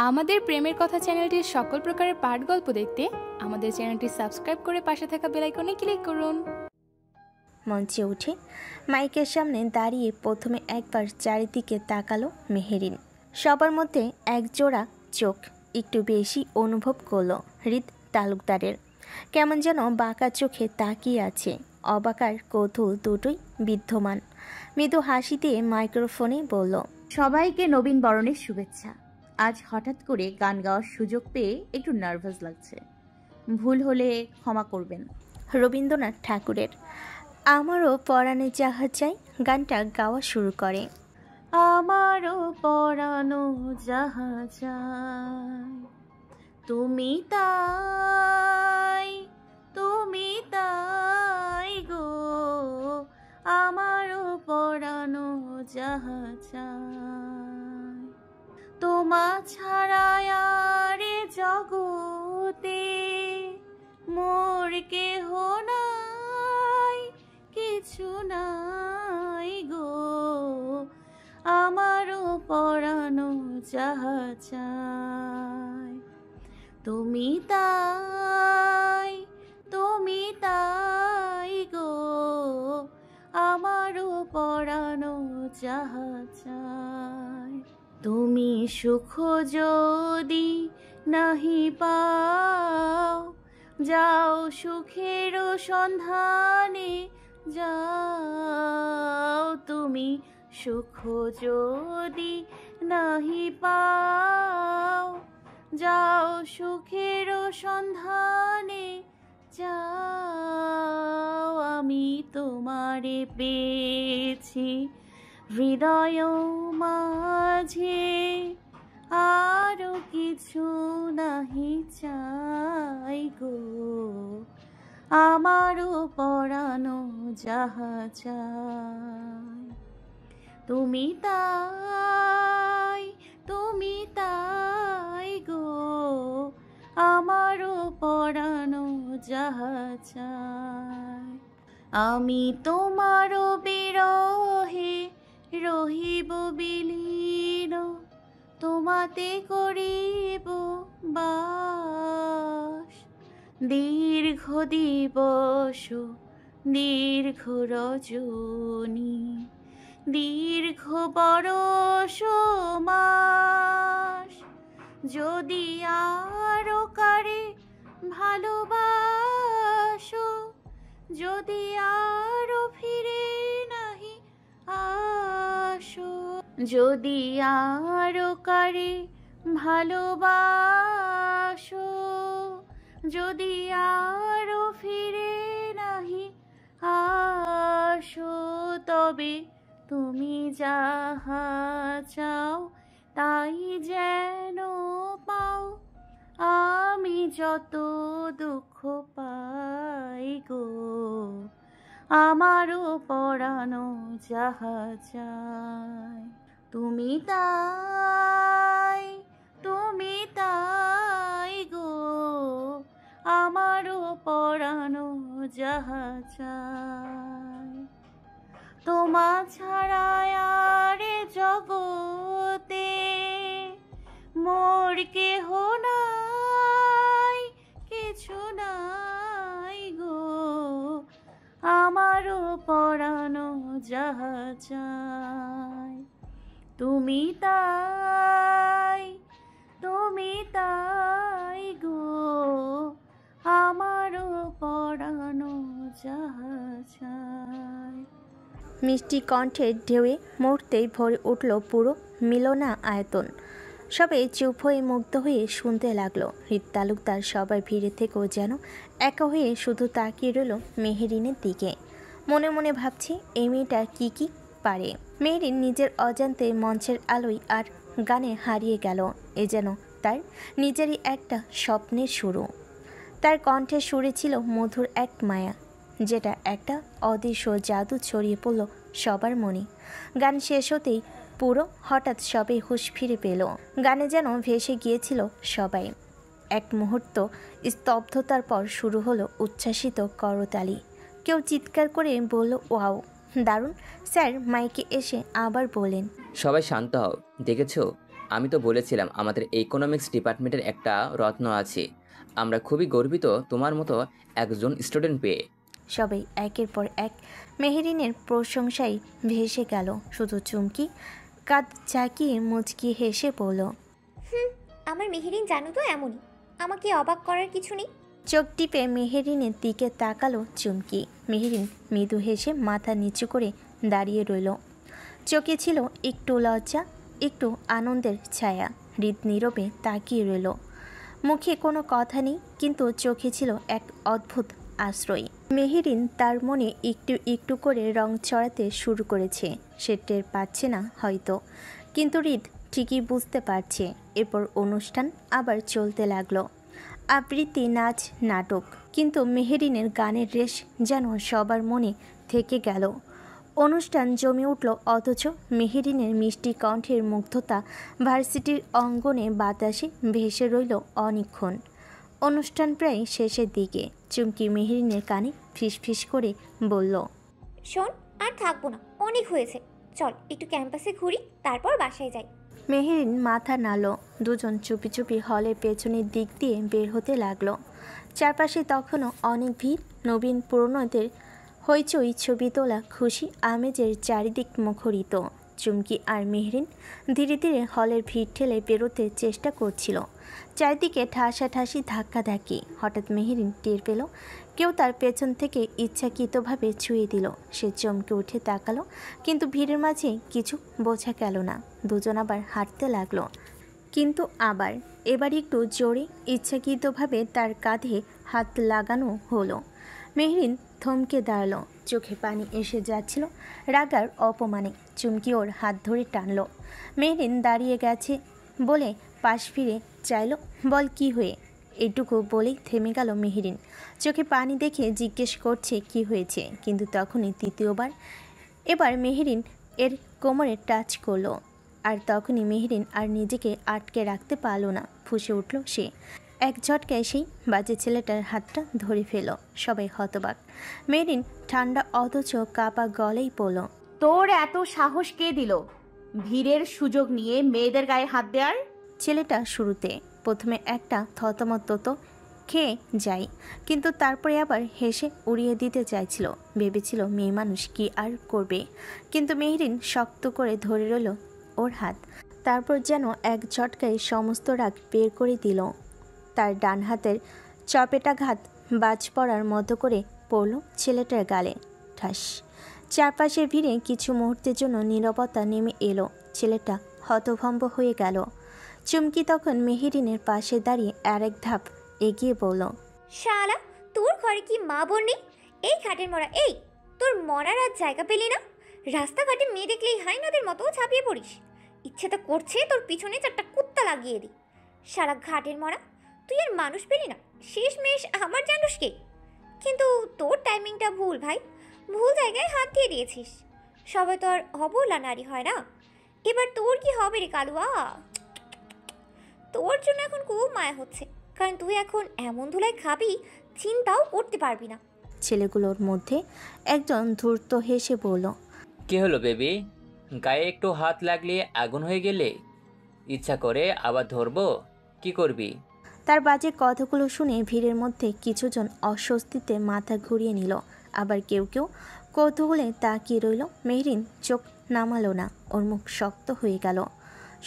আমাদের প্রেমের কথা চ্যানেলটির সকল প্রকারের পাঠ গল্প দেখতে আমাদের চ্যানেলটি সাবস্ক্রাইব করে পাশে থাকা বেল আইকনে ক্লিক করুন। মঞ্চে উঠে মাইকের সামনে দাঁড়িয়ে প্রথমে একবার চারিদিকে তাকালো মেহেরিন। সবার মধ্যে একজোড়া চোখ একটু বেশি অনুভব করলো হৃদ তালুকদারের। কেমন যেন বাঁকা চোখে তাকিয়ে আছে, অবাক আর কৌতূহল দুটোই বিদ্যমান। মৃদু হাসি দিয়ে মাইক্রোফোনে বলল, সবাইকে নবীন বরণের শুভেচ্ছা। আজ হঠাৎ করে গান গাওয়ার সুযোগ পেয়ে একটু নার্ভাস লাগছে, ভুল হলে ক্ষমা করবেন। রবীন্দ্রনাথ ঠাকুরের আমারও পরাণে যাহা চাই গানটা গাওয়া শুরু করে। আমারও পরানো যাহা চাই, তুমি তাই তুমি তাই গো, আমারও পরানো যাহা চাই, তোমা ছাড়াই আর এ জগতে মোর কেহ নাই, কিছু নাই গো, আমারও পরানো যাহা চাই, তুমি তাই গো, আমারও পরানো যাহা চাই, তুমি সুখ যদি নাহি পাও, যাও সুখের সন্ধানে যাও, তুমি সুখ যদি নাহি পাও, যাও সুখের সন্ধানে যাও, আমি তোমারে পেয়েছি হৃদয় মাঝে, আরো কিছু নাহি চাই গো, আমারও পরানো যাহা চাই, তুমি তাই গো, আমারও পরানো যাহা চাই, আমি তোমারও বিরহে রহিব বিলীন, তোমাতে করিব বাস, দীর্ঘ দিবস দীর্ঘ রজনী, দীর্ঘ বরষ মাস, যদি আরো কারে ভালোবাসো, যদি আরো ফিরে নাহি আসো, যদি আরো কারে ভালোবাসো, যদি আরো ফিরে নাহি আসো, তবে তুমি যাহা চাও তাই যেন পাও, আমি যত দুঃখ পাই গো, আমারও পরানো যাহা চাই, তুমি তাই গো, আমারও পরানো যাহা চাই, তোমা ছাড়া আর এ জগতে মোর কেহ নাই, কিছু নাই গো, আমারও পরানো যাহা চাই, তুমি তাই গো, আমারও পরানো যাহা চাই। মিষ্টি কণ্ঠের ঢেউয়ে মুহূর্তেই ভরে উঠল পুরো মিলনা আয়তন। সবাই চুপ হয়ে মুগ্ধ হয়ে শুনতে লাগলো। হৃদ তালুকদার সবার ভিড়ে থেকেও যেন একা হয়ে শুধু তাকিয়ে রইল মেহেরিনের দিকে। মনে মনে ভাবছি এই মেয়েটা কি পারে। মেহেরিন নিজের অজান্তে মঞ্চের আলোয় আর গানে হারিয়ে গেল। এ যেন তার নিজেরই একটা স্বপ্নের শুরু। তার কণ্ঠের সুরে ছিল মধুর এক মায়া, যেটা একটা অদৃশ্য জাদু ছড়িয়ে পড়ল সবার মনে। গান শেষ হতেই পুরো হঠাৎ সবাই হুঁশ ফিরে পেল। গানে যেন ভেসে গিয়েছিল সবাই। এক মুহূর্ত স্তব্ধতার পর শুরু হলো উচ্ছ্বাসিত করতালি। কেউ চিৎকার করে বলল, ওয়াও, দারুণ। স্যার মাইকে এসে আবার বলেন, সবাই শান্ত হও, দেখেছো আমি তো বলেছিলাম আমাদের ইকোনমিক্স ডিপার্টমেন্টের একটা রত্ন আছে। আমরা খুবই গর্বিত তোমার মতো একজন স্টুডেন্ট পেয়ে। সবাই একের পর এক মেহেরিনের প্রশংসায় ভেসে গেল। শুধু চুমকি কাঁধ চাকিয়ে মুচকি হেসে বলল, আমার মেহেরিন জানো তো এমনই, আমাকে অবাক করার কিছু নেই। চোখ টিপে মেহেরিনের দিকে তাকালো চুমকি। মেহেরিন মৃদু হেসে মাথা নিচু করে দাঁড়িয়ে রইল। চোখে ছিল একটু লজ্জা, একটু আনন্দের ছায়া। হৃদ নীরবে তাকিয়ে রইল। মুখে কোনো কথা নেই, কিন্তু চোখে ছিল এক অদ্ভুত আশ্রয়। মেহেরিন তার মনে একটু একটু করে রং চড়াতে শুরু করেছে। সে টের পাচ্ছে না হয়তো, কিন্তু হৃদ ঠিকই বুঝতে পারছে। এরপর অনুষ্ঠান আবার চলতে লাগলো। আবৃত্তি, নাচ, নাটক, কিন্তু মেহেরিনের গানের রেশ যেন সবার মনে থেকে গেল। অনুষ্ঠান জমে উঠল, অথচ মেহেরিনের মিষ্টি কণ্ঠের মুগ্ধতা ভার্সিটির অঙ্গনে বাতাসে ভেসে রইল অনেকক্ষণ। অনুষ্ঠান প্রায় শেষের দিকে। চুমকি মেহেরিনের কানে ফিসফিস করে বলল, শোন, আর থাকবো না, অনেক হয়েছে, চল একটু ক্যাম্পাসে ঘুরি, তারপর বাসায় যাই। মেহেরিন মাথা নাড়ল। দুজন চুপি চুপি হলের পেছনের দিক দিয়ে বের হতে লাগলো। চারপাশে তখনও অনেক ভিড়। নবীন পুরনোদের হইচই, ছবি তোলা, খুশি আমেজের চারিদিক মুখরিত। চুমকি আর মেহেরিন ধীরে ধীরে হলের ভিড় ঠেলে বেরোতে চেষ্টা করছিল। চারিদিকে ঠাসাঠাসি ধাক্কাধাক্কি। হঠাৎ মেহেরিন টের পেল কেউ তার পেছন থেকে ইচ্ছাকৃতভাবে ছুঁয়ে দিল। সে চমকে উঠে তাকালো, কিন্তু ভিড়ের মাঝে কিছু বোঝা গেল না। দুজন আবার হাঁটতে লাগলো, কিন্তু এবার একটু জোরে ইচ্ছাকৃতভাবে তার কাঁধে হাত লাগানো হলো। মেহেরিন থমকে দাঁড়ালো, চোখে পানি এসে যাচ্ছিল রাগার অপমানে। চুমকি ওর হাত ধরে টানলো। মেহেরিন দাঁড়িয়ে গেছে বলে পাশ ফিরে চাইল, বল কি হয়ে। এইটুকু বলেই থেমে গেল মেহেরিন। চোখে পানি দেখে জিজ্ঞেস করছে কি হয়েছে, কিন্তু তখনই তৃতীয়বার এবার মেহেরিন এর কোমরে টাচ করলো। আর তখনই মেহেরিন আর নিজেকে আটকে রাখতে পারল না, ফুঁসে উঠল সে। এক ঝটকায় সেই বাজে ছেলেটার হাতটা ধরে ফেল। সবাই হতবাক। মেহেরিন ঠান্ডা অথচ কাপা গলেই বলল, তোর এত সাহস কে দিল ভিড়ের সুযোগ নিয়ে মেয়েদের গায়ে হাত দেওয়ার? ছেলেটা শুরুতে প্রথমে একটা থতমত খেয়ে যায়, কিন্তু তারপরে আবার হেসে উড়িয়ে দিতে চাইছিল। ভেবেছিল মেয়ে মানুষ কি আর করবে, কিন্তু মেহেরিন শক্ত করে ধরে রইল ওর হাত। তারপর যেন এক ঝটকায় সমস্ত রাগ বের করে দিল। তার ডান হাতের চপেটাঘাত বাজ পড়ার মতো করে পড়ল ছেলেটার গালে। ঠাস। চারপাশের ভিড়ে কিছু মুহূর্তের জন্য নীরবতা নেমে এলো। ছেলেটা হতভম্ব হয়ে গেল। চুমকি তখন মেহেরিনের পাশে দাঁড়িয়ে আরেক ধাপ এগিয়ে বলল, শালা, তোর ঘরে কি মা বোন নেই? এই ঘাটের মরা, এই তোর মরার আর জায়গা পেলি না? রাস্তাঘাটে মেয়ে দেখলেই হাইনাদের মতো ছাপিয়ে পড়িস। ইচ্ছে তো করছে তোর পিছনে চারটা কুত্তা লাগিয়ে দি। সারা ঘাটের মরা, তুই আর মানুষ পেলি না, শেষমেশ আমার জানুসকে। কিন্তু তোর টাইমিংটা ভুল ভাই, ভুল জায়গায় হাত দিয়ে দিয়েছিস। সবাই তো আর অবলা নারী হয় না। এবার তোর কি হবে রে কালুয়া? তোর জন্য এখন খুব মায়া হচ্ছে, কারণ তুই এখন এমন ধুলায় খাবি চিন্তাও করতে পারবি না। ছেলেগুলোর মধ্যে একজন ধূর্ত হেসে বলল, কি হলো বেবি, গায়ে একটু হাত লাগলে আগুন হয়ে গেলে? ইচ্ছা করে আবার ধরবো? কি করবি? তার বাজে কথাগুলো শুনে ভিড়ের মধ্যে কিছুজন অস্বস্তিতে মাথা ঘুরিয়ে নিল। আবার কেউ কেউ কৌতূহলে তাকিয়ে রইল। মেহেরিন চোখ নামালো না, ওর মুখ শক্ত হয়ে গেল।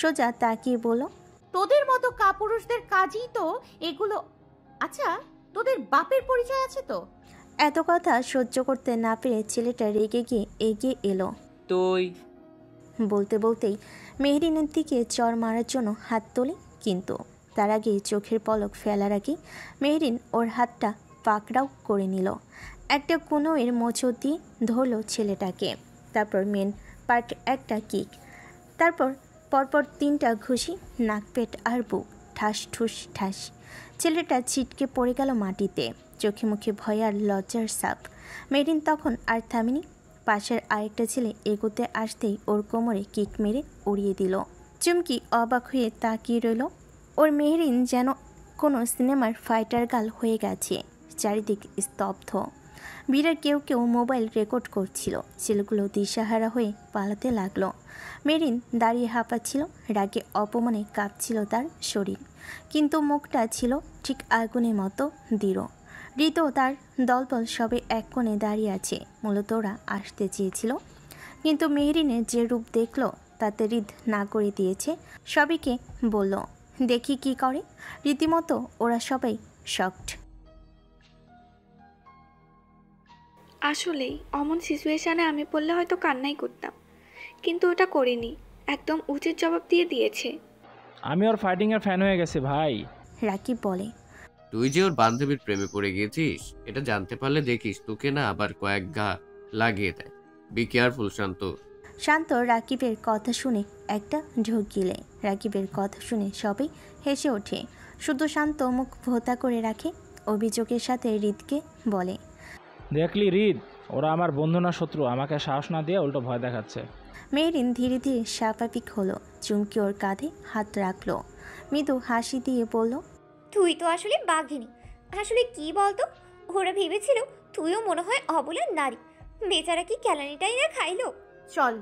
সোজা তাকিয়ে বলল, তোদের মতো কাপুরুষদের কাজই তো এগুলো। আচ্ছা, তোদের বাপের পরিচয় আছে তো? এত কথা সহ্য করতে না পেরে ছেলেটা রেগে গিয়ে এগিয়ে এলো। তুই বলতে বলতেই মেহেরিনের দিকে চর মারার জন্য হাত তোলে, কিন্তু তার আগে চোখের পলক ফেলার আগে মেহেরিন ওর হাতটা পাকড়াও করে নিল। একটা কোনোয়ের মোচড় দিয়ে ধরল ছেলেটাকে। তারপর মেন পার্ট একটা কিক, তারপর পরপর 3টা ঘুষি, নাক, পেট আর বুক। ঠাস ঠুস ঠাস। ছেলেটা ছিটকে পড়ে গেল মাটিতে, চোখে মুখে ভয় আর লজ্জার ছাপ। মেহেরিন তখন আর থামেনি। পাশের আরেকটা ছেলে এগোতে আসতেই ওর কোমরে কিক মেরে উড়িয়ে দিল। চুমকি অবাক হয়ে তাকিয়ে রইল। ওর মেহেরিন যেন কোনো সিনেমার ফাইটার গার্ল হয়ে গেছে। চারিদিক স্তব্ধ। ভিড়ের কেউ কেউ মোবাইল রেকর্ড করছিল। ছেলেগুলো দিশাহারা হয়ে পালাতে লাগলো। মেরিন দাঁড়িয়ে হাঁপাচ্ছিল, রাগে অপমানে কাঁপছিল তার শরীর, কিন্তু মুখটা ছিল ঠিক আগুনের মতো দৃঢ়। ঋতু তার দলবল সবে এক কোণে দাঁড়িয়ে আছে। মূলত ওরা আসতে চেয়েছিল, কিন্তু মেহরিনের যে রূপ দেখলো তাতে হৃদ না করে দিয়েছে। সবাইকে বলল, দেখি কি করে। রীতিমতো ওরা সবাই শকড। আসলেই অমন সিচুয়েশানে আমি পড়লে হয়তো কান্নাই করতাম, কিন্তু ওটা করিনি। একদম উচিত জবাব দিয়েছে। আমি ওর ফাইটিংয়ের ফ্যান হয়ে গেছি ভাই। রাকিব বলে, তুই যে ওর বান্ধবীর প্রেমে পড়ে গিয়েছিস এটা জানতে পারলে দেখিস তোকে না আবার কয়েক ঘা লাগিয়ে দেয়। বি কেয়ারফুল শান্ত। শান্ত রাকিবের কথা শুনে একটা ঢোক গিলে। রাকিবের কথা শুনে সবাই হেসে ওঠে, শুধু শান্ত মুখ ভোতা করে রাখে। অভিযোগের সাথে হৃদকে বলে, দেখলি হৃদ, ওরা আমার বন্ধু না শত্রু, আমাকে সাহস না দিয়ে উল্টো ভয় দেখাচ্ছে। মেহরিন ধীরে ধীরে স্বাভাবিক হলো, চুমকি ওর কাঁধে হাত রাখলো, মৃদু হাসি দিয়ে বলল, তুই তো আসলে বাঘিনী। আসলে কি বলতো, ওরা ভেবেছিল তুইও মনে হয় অবলার নারী। বেচারা কি কেলানিটাই না খাইলো। চল।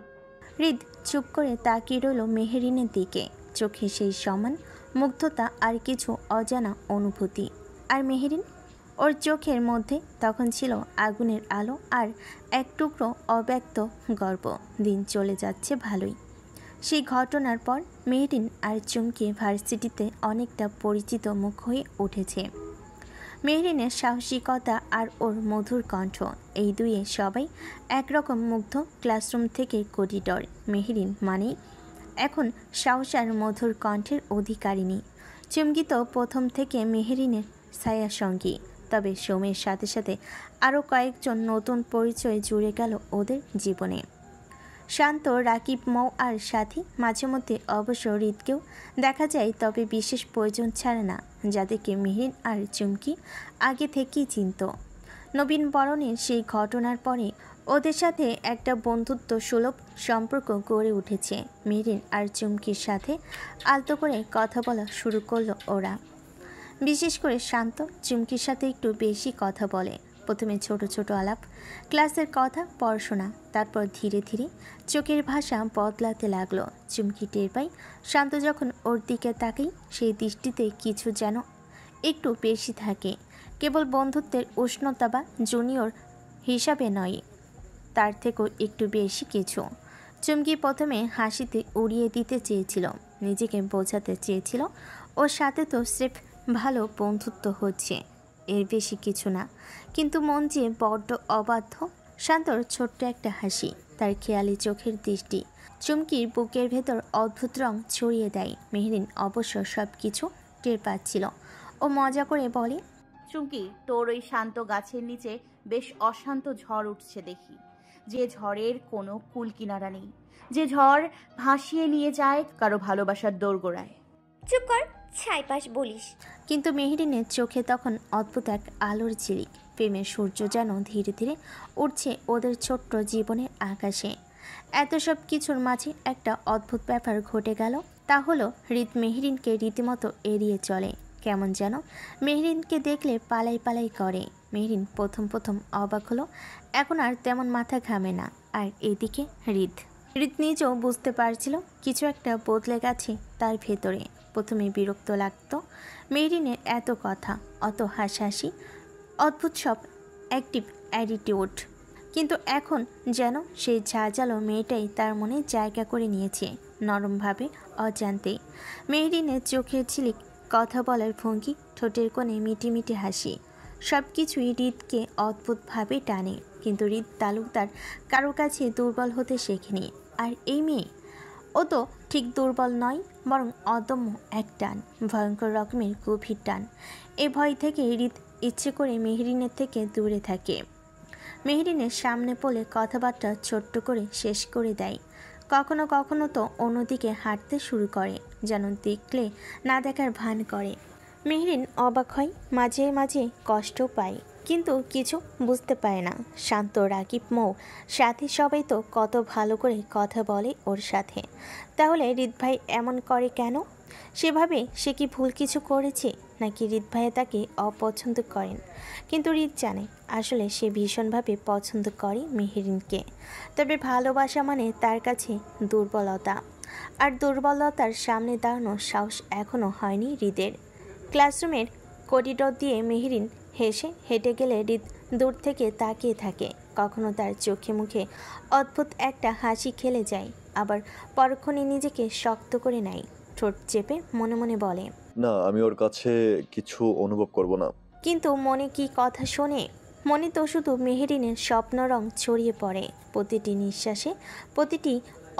হৃদ চুপ করে তাকিয়ে রইল মেহরিনের দিকে, চোখে সেই সমান মুগ্ধতা আর কিছু অজানা অনুভূতি। আর মেহরিন, ওর চোখের মধ্যে তখন ছিল আগুনের আলো আর এক টুকরো অব্যক্ত গর্ব। দিন চলে যাচ্ছে ভালোই। সেই ঘটনার পর মেহরিন আর চুমকি ভার্সিটিতে অনেকটা পরিচিত মুখ হয়ে উঠেছে। মেহরিনের সাহসিকতা আর ওর মধুর কণ্ঠ, এই দুয়ে সবাই একরকম মুগ্ধ। ক্লাসরুম থেকে করিডর, মেহরিন মানেই এখন সাহস আর মধুর কণ্ঠের অধিকারিণী। চুমকি তো প্রথম থেকে মেহরিনের ছায়া সঙ্গী, তবে সময়ের সাথে সাথে আরও কয়েকজন নতুন পরিচয় জুড়ে গেল ওদের জীবনে। শান্ত, রাকিব, মৌ আর সাথী, মাঝে মধ্যে অবশ্য হৃদকেও দেখা যায়, তবে বিশেষ প্রয়োজন ছাড়া না, যাদেরকে মেহরিন আর চুমকি আগে থেকেই চিনত। নবীন বরণের সেই ঘটনার পরে ওদের সাথে একটা বন্ধুত্ব সুলভ সম্পর্ক গড়ে উঠেছে। মেহরিন আর চুমকির সাথে আলতো করে কথা বলা শুরু করলো ওরা। বিশেষ করে শান্ত চুমকির সাথে একটু বেশি কথা বলে। প্রথমে ছোট ছোট আলাপ, ক্লাসের কথা, পড়াশোনা, তারপর ধীরে ধীরে চোখের ভাষা বদলাতে লাগলো। চুমকি টের পাই শান্ত যখন ওর দিকে তাকাই, সেই দৃষ্টিতে কিছু যেন একটু বেশি থাকে। কেবল বন্ধুত্বের উষ্ণতা বা জুনিয়র হিসাবে নয়, তার থেকেও একটু বেশি কিছু। চুমকি প্রথমে হাসিতে উড়িয়ে দিতে চেয়েছিল, নিজেকে বোঝাতে চেয়েছিল ওর সাথে তো স্রেফ ভালো বন্ধুত্ব হচ্ছে, এর বেশি কিছু না। কিন্তু মন যে বড্ড অবাধ্য। শান্তর ছোট্ট একটা হাসি, তার খেয়ালি চোখের দৃষ্টি চুমকির বুকের ভেতর অদ্ভুত রং ছড়িয়ে দেয়। মেহরিন অবশ্য সব কিছু টের পাচ্ছিল। ও মজা করে বলে, চুমকি, তোর ওই শান্ত গাছের নিচে বেশ অশান্ত ঝড় উঠছে দেখি, যে ঝড়ের কোনো কুল কিনারা নেই, যে ঝড় ভাসিয়ে নিয়ে যায় কারো ভালোবাসার দোরগোড়ায়। চুপ কর, ছাইপাশ বলিস। কিন্তু মেহরিনের চোখে তখন অদ্ভুত এক আলোর ঝিলিক। প্রেমের সূর্য যেন ধীরে ধীরে উঠছে ওদের ছোট্ট জীবনের আকাশে। এত সব কিছুর মাঝে একটা অদ্ভুত ব্যাপার ঘটে গেল, তা হলো হৃদ মেহরিনকে রীতিমতো এড়িয়ে চলে। কেমন যেন মেহরিনকে দেখলে পালাই পালাই করে। মেহরিন প্রথম প্রথম অবাক হলো, এখন আর তেমন মাথা ঘামে না। আর এদিকে হৃদ নিজেও বুঝতে পারছিল কিছু একটা বদলে গেছে তার ভেতরে। প্রথমে বিরক্ত লাগতো মেহরিনের এত কথা, অত হাসাহাসি, অদ্ভুত সব অ্যাক্টিভ অ্যাটিটিউড, কিন্তু এখন যেন সেই ঝাঁঝালো মেয়েটাই তার মনে জায়গা করে নিয়েছে নরমভাবে, অজান্তেই। মেহরিনের চোখের ঝিলিক, কথা বলার ভঙ্গি, ঠোঁটের কোণে মিটি মিটি হাসি, সব কিছুই হৃদকে অদ্ভুতভাবে টানে। কিন্তু হৃদ তালুকদার কারো কাছে দুর্বল হতে শেখেনি। আর এই মেয়ে, ও তো ঠিক দুর্বল নয়, বরং অদম্য এক টান, ভয়ঙ্কর রকমের গভীর টান। এ ভয় থেকে হৃদ ইচ্ছে করে মেহরিনের থেকে দূরে থাকে। মেহরিনের সামনে পড়লে কথাবার্তা ছোট্ট করে শেষ করে দেয়। কখনো কখনো তো অন্যদিকে হাঁটতে শুরু করে, যেন দেখলে না দেখার ভান করে। মেহরিন অবাক হয়, মাঝে মাঝে কষ্ট পায়, কিন্তু কিছু বুঝতে পারে না। শান্ত, রাকিব, মৌ, সাথী সবাই তো কত ভালো করে কথা বলে ওর সাথে। তাহলে হৃদ ভাই এমন করে কেন? সেভাবে সে কি ভুল কিছু করেছে, নাকি হৃদ ভাইয়া তাকে অপছন্দ করেন? কিন্তু হৃদ জানে আসলে সে ভীষণভাবে পছন্দ করে মেহেরিনকে। তবে ভালোবাসা মানে তার কাছে দুর্বলতা, আর দুর্বলতার সামনে দাঁড়ানোর সাহস এখনও হয়নি হৃদের। ক্লাসরুমের করিডোর দিয়ে মেহেরিন হেঁটে গেলে হৃদ দূর থেকে তাকিয়ে থাকে। কখনো তার চোখে মুখে অদ্ভুত একটা হাসি খেলে যায়, আবার পরক্ষণে নিজেকে শক্ত করে নেয়। ঠোঁট চেপে মনে মনে বলে, না, আমি ওর কাছে কিছু অনুভব করব না। কিন্তু মনে কি কথা শোনে? মনে তো শুধু মেহেরিনের স্বপ্নরং ছড়িয়ে পড়ে প্রতিটি নিঃশ্বাসে, প্রতিটি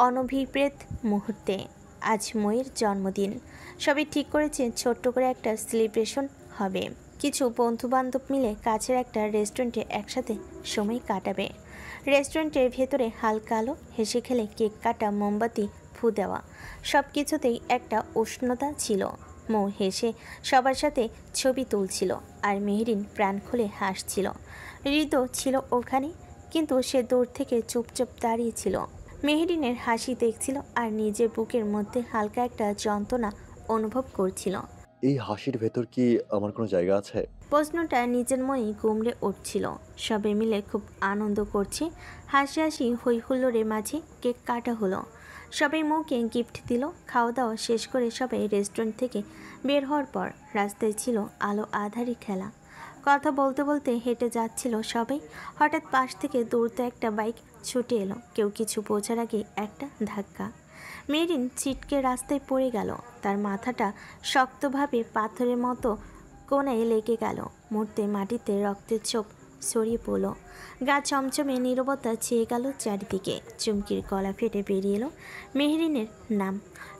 অনভিপ্রেত মুহূর্তে। আজ ময়ের জন্মদিন। সবাই ঠিক করেছে ছোট্ট করে একটা সেলিব্রেশন হবে। কিছু বন্ধুবান্ধব মিলে কাছের একটা রেস্টুরেন্টে একসাথে সময় কাটাবে। রেস্টুরেন্টের ভেতরে হালকা আলো, হেসে খেলে কেক কাটা, মোমবাতি ফু দেওয়া, সব কিছুতেই একটা উষ্ণতা ছিল। মৌ হেসে সবার সাথে ছবি তুলছিল, আর মেহেরিন প্রাণ খুলে হাসছিল। হৃদও ছিল ওখানে, কিন্তু সে দূর থেকে চুপচাপ দাঁড়িয়েছিল। মেহেরিনের হাসি দেখছিল আর নিজের বুকের মধ্যে হালকা একটা যন্ত্রণা অনুভব করছিল। এই হাসির ভেতর কি আমার কোনো জায়গা আছে? প্রশ্নটা নিজের মনেই গুমড়ে উঠছিল। সবাই মিলে খুব আনন্দ করছে। হাসি হাসি হই হুল্লোড়ের মাঝে কেক কাটা হলো। সবাই মৌকে গিফট দিল। খাওয়া দাওয়া শেষ করে সবাই রেস্টুরেন্ট থেকে বের হওয়ার পর রাস্তায় ছিল আলো আঁধারি খেলা। কথা বলতে বলতে হেঁটে যাচ্ছিল সবাই। হঠাৎ পাশ থেকে দ্রুত একটা বাইক ছুটে এলো। কেউ কিছু বোঝার আগে একটা ধাক্কা। মেরিন ছিটকে রাস্তায় পড়ে গেল। তার মাথাটা শক্তভাবে পাথরের মতো কোণায় লেগে গেল। মুহূর্তে মাটিতে রক্তের চোখ ছড়িয়ে পড়ল। গা চমচমে নীরবতা ছেয়ে গেল চারিদিকে। চুমকির গলা ফেটে বেরিয়ে এলো মেহরিনের নাম।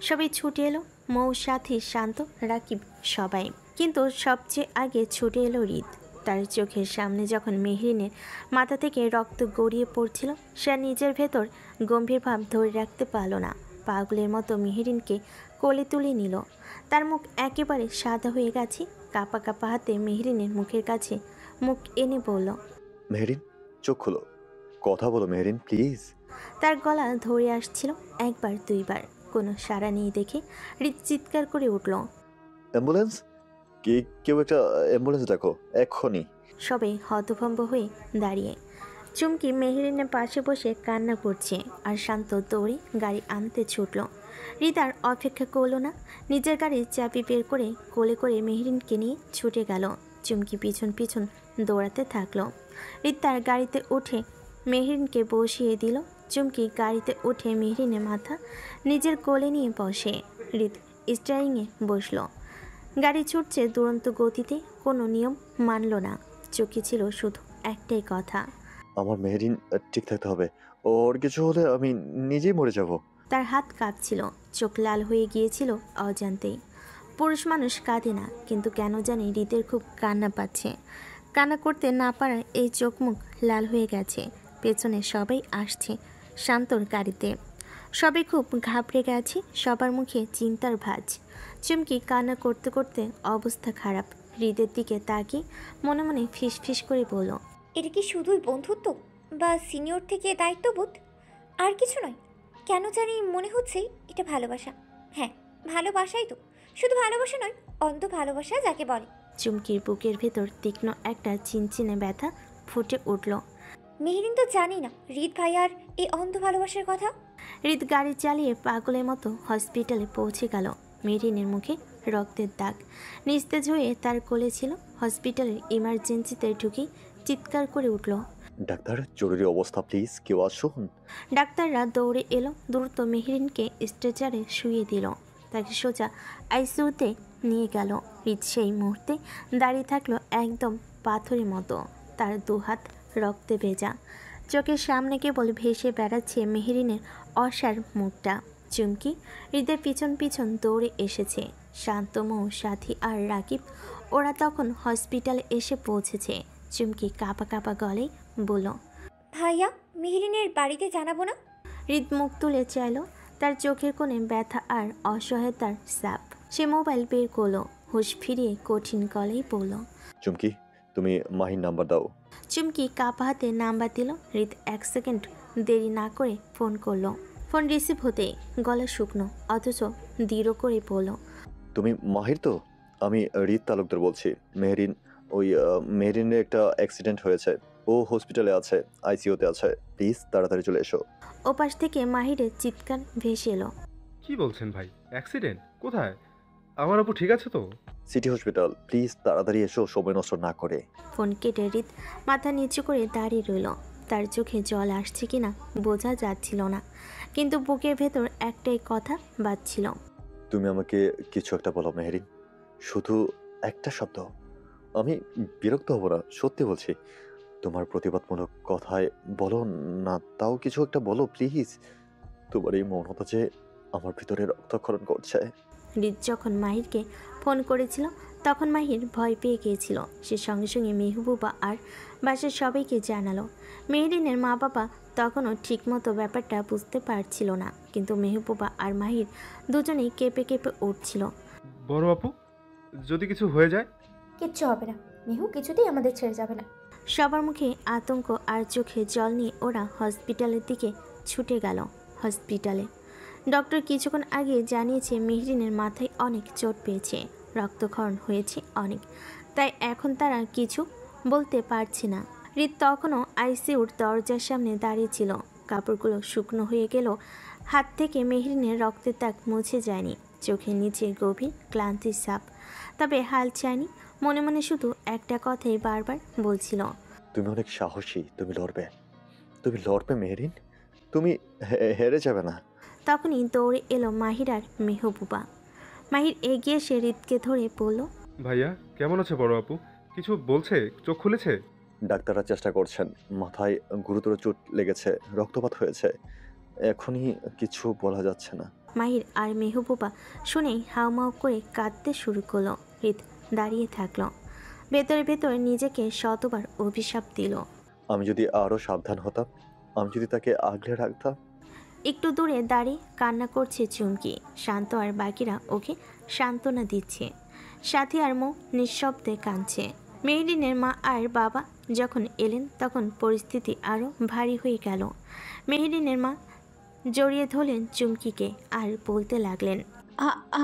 সবাই ছুটে এলো, মৌ, সাথী, শান্ত, রাকিব, সবাই। কিন্তু সবচেয়ে আগে ছুটে এলো হৃদ। তার চোখের সামনে যখন মেহরিনের মাথা থেকে রক্ত গড়িয়ে পড়ছিল, সে নিজের ভেতর গম্ভীর ভাব ধরে রাখতে পারল না। পাগলের মতো মেহরিনকে কোলে তুলে নিল। তার মুখ একেবারে সাদা হয়ে গেছে। কাঁপা কাঁপা হাতে মেহরিনের মুখের কাছে মুখ এনে বলল, মেহরিন, চোখ খোলো, কথা বলো মেহরিন, প্লিজ। তার গলা ধরে আসছিল একবার দুইবার। কোনো সাড়া নেই দেখে হৃদ চিৎকার করে উঠল, অ্যাম্বুলেন্স! কেউ একটা অ্যাম্বুলেন্স ডাকো এক্ষুনি। সবাই হতভম্ব হয়ে দাঁড়িয়ে। চুমকি মেহরিনের পাশে বসে কান্না করছে, আর শান্ত দৌড়ে গাড়ি আনতে ছুটল। হৃদ আর অপেক্ষা করল না, নিজের গাড়ির চাবি বের করে কোলে করে মেহরিনকে নিয়ে ছুটে গেল। চুমকি পিছন পিছন দৌড়াতে থাকলো। হৃদ তার গাড়িতে উঠে মেহরিনকে বসিয়ে দিল। চুমকি গাড়িতে উঠে মেহরিনের মাথা নিজের কোলে নিয়ে বসে। হৃদ স্টিয়ারিংয়ে বসল। গাড়ি ছুটছে দুরন্ত গতিতে, কোনো নিয়ম মানল না। চোখে ছিল শুধু একটাই কথা, আমার মেহরিন ঠিক থাকতে হবে। ওর কিছু হলে আমি নিজেই মরে যাব। তার হাত কাঁপছিল, চোখ লাল হয়ে গিয়েছিল অজান্তেই। পুরুষ মানুষ কাঁদে না, কিন্তু কেন জানি হৃদের খুব কান্না পাচ্ছে। কান্না করতে না পারায় এই চোখ মুখ লাল হয়ে গেছে। পেছনে সবাই আসছে শান্তর গাড়িতে। সবাই খুব ঘাবড়ে গেছে, সবার মুখে চিন্তার ভাঁজ। চুমকি কান্না করতে করতে অবস্থা খারাপ। হৃদের দিকে তাকিয়ে মনে মনে ফিস ফিস করে বলল, এটা কি শুধুই বন্ধুত্ব বা সিনিয়র থেকে দায়িত্ববোধ? আর কিছু নয়। কেন জানি মনে হচ্ছে এটা ভালোবাসা। হ্যাঁ, ভালোবাসাই তো। শুধু ভালোবাসা নয়, অন্ধ ভালোবাসা যাকে বলে। চুমকির বুকের ভেতর তীক্ষ্ণ একটা চিনচিনে ব্যথা ফুটে উঠল। মেহরিন তো জানি না হৃদ ভাই আর এই অন্ধ ভালোবাসার কথা। হৃদ গাড়ি চালিয়ে পাগলের মতো হসপিটালে পৌঁছে গেল। মেহরিনের মুখে রক্তের দাগ, নিস্তেজ হয়ে তার কোলে ছিল। হসপিটালের ইমার্জেন্সিতে ঢুকে চিৎকার করে উঠল, ডাক্তার, জরুরি অবস্থা, প্লিজ কেউ আসুন। ডাক্তাররা দৌড়ে এলো, দ্রুত মেহরিনকে স্ট্রেচারে শুইয়ে দিল। তাকে সোজা আইসিইউতে নিয়ে গেল। হৃদ সেই মুহূর্তে দাঁড়িয়ে থাকলো একদম পাথরের মতো। তার দুহাত রক্তে ভেজা, চোখের সামনে কেবল ভেসে বেড়াচ্ছে মেহরিনের অসার মুখটা। চুমকি হৃদের পিছন পিছন দৌড়ে এসেছে। শান্ত, মৌ, সাথী আর রাকিব ওরা তখন হসপিটালে এসে পৌঁছেছে। চুমকি কাঁপা কাঁপা গলায় বলল, ভাইয়া, মেহরিনের বাড়িতে জানাবো না? হৃদ মুখ তুলে চাইল। তার চোখের কোণে ব্যথা আর অসহায়তার ছাপ। সে মোবাইল বের করলো, হুঁশ ফিরিয়ে কঠিন গলায় বলল, চুমকি, তুমি মাহির নাম্বার দাও। চুমকি কাপা হাতে নাম্বার দিল। হৃদ 1 সেকেন্ড দেরি না করে ফোন করলো। ফোন রিসিভ হতেই গলা শুকনো অথচ দৃঢ় করে বলল, তুমি মাহির তো? আমি রিত তালুকদার বলছি। মেহরিনের একটা অ্যাক্সিডেন্ট হয়েছে, ও হসপিটালে আছে, আইসিইউতে আছে। প্লিজ তাড়াতাড়ি চলে এসো। ওপাশ থেকে মাহিরের চিৎকার ভেসে এলো। কি বলছেন ভাই? অ্যাক্সিডেন্ট কোথায়? আমার আপু ঠিক আছে তো? সিটি হসপিটাল, প্লিজ তাড়াতাড়ি এসো, সময় নষ্ট না করে। ফোন কেটে হৃদ মাথা নিচু করে দাঁড়িয়ে রইল। তার চোখে জল আসছে কিনা বোঝা যাচ্ছিল না, কিন্তু বুকের ভেতর একটাই কথা বাজছিল। তুমি আমাকে কিছু একটা বলো মেহরিন, শুধু একটা শব্দ। আমি বিরক্ত হব না, সত্যি বলছি। তোমার প্রতিবাদমূলক কথায় বলো না, তাও কিছু একটা বলো প্লিজ। তোমার এই মৌনতা যে আমার ভিতরে রক্তক্ষরণ করছে। হৃদ যখন মাহিরকে ফোন করেছিল তখন মাহির ভয় পেয়ে গিয়েছিল। সে সঙ্গে সঙ্গে মেহবুবা আর বাসার সবাইকে জানালো। মেহরিনের মা বাবা তখনও ঠিকমতো ব্যাপারটা বুঝতে পারছিল না, কিন্তু মেহবুবা আর মাহির দুজনেই কেঁপে কেঁপে উঠছিল। বড় আপু, যদি কিছু হয়ে যায়? কিচ্ছু হবে না, মেহু কিছুতেই আমাদের ছেড়ে যাবে না। সবার মুখে আতঙ্ক আর চোখে জল নিয়ে ওরা হসপিটালের দিকে ছুটে গেল। হসপিটালে ডক্টর কিছুক্ষণ আগে জানিয়েছে মেহরিনের মাথায় অনেক চোট পেয়েছে, রক্তক্ষরণ হয়েছে অনেক, তাই এখন তারা কিছু বলতে পারছে না। হৃদ তখনও আইসিইউর দরজার সামনে দাঁড়িয়েছিল। কাপড়গুলো শুকনো হয়ে গেল, হাত থেকে মেহরিনের রক্তের দাগ মুছে যায়নি, চোখের নিচে গভীর ক্লান্তির ছাপ। তবে হাল চায়নি, মনে মনে শুধু একটা কথাই বারবার বলছিল, তুমি অনেক সাহসী, তুমি লড়বে মেহরিন, তুমি হেরে যাবে না। তখনই দৌড়ে এলো মাহির আর মেহবুবা। মাহির এগিয়ে এসে হৃদকে ধরে বলল, ভাইয়া কেমন আছে বড় আপু? কিছু বলছে? চোখ খুলেছে? ডাক্তাররা চেষ্টা করছেন, মাথায় গুরুতর চোট লেগেছে, রক্তপাত হয়েছে, এখনই কিছু বলা যাচ্ছে না। মাহির আর মেহবুবা শুনেই হাউমাউ করে কাঁদতে শুরু করলো। হৃদ দাঁড়িয়ে থাকলো, ভেতরে ভেতরে নিজেকে শতবার অভিশাপ দিল। আমি যদি আরো সাবধান হতাম, আমি যদি তাকে আগলে রাখতাম। একটু দূরে দাঁড়িয়ে কান্না করছে চুমকি। শান্ত আর বাকিরা ওকে সান্ত্বনা দিচ্ছে। সাথী আর মৌ নিঃশব্দে কাঁদছে। মেহরিনের মা আর বাবা যখন এলেন তখন পরিস্থিতি আরও ভারী হয়ে গেল। মেহরিনের মা জড়িয়ে ধরলেন চুমকিকে আর বলতে লাগলেন,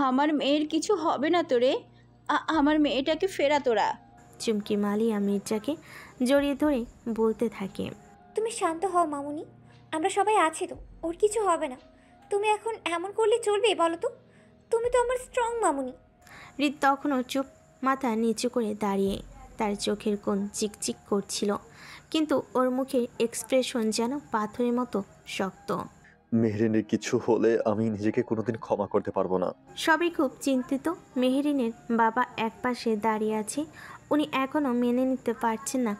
আমার মেয়ের কিছু হবে না তোরে, আমার মেয়েটাকে ফেরা তোরা। চুমকি মালিয়া মির্জাকে জড়িয়ে ধরে বলতে থাকে, তুমি শান্ত হও মামুনি, আমরা সবাই আছি তো, ওর কিছু হবে না। তুমি এখন এমন করলে চলবে বলো তো? তুমি তো আমার স্ট্রং মামুনি। হৃদ তখনও চুপ, মাথা নিচু করে দাঁড়িয়ে। তার চোখের কোণ চিকচিক করছিল, কিন্তু ওর মুখের এক্সপ্রেশন যেন পাথরের মতো শক্ত। মেহরিনের কিছু হলে আমি নিজেকে কোনোদিন ক্ষমা করতে পারবো না। সবাই খুব চিন্তিত। মেহরিনের বাবা একপাশে দাঁড়িয়ে আছে। উনি এখনও মেনে নিতে পারছেন না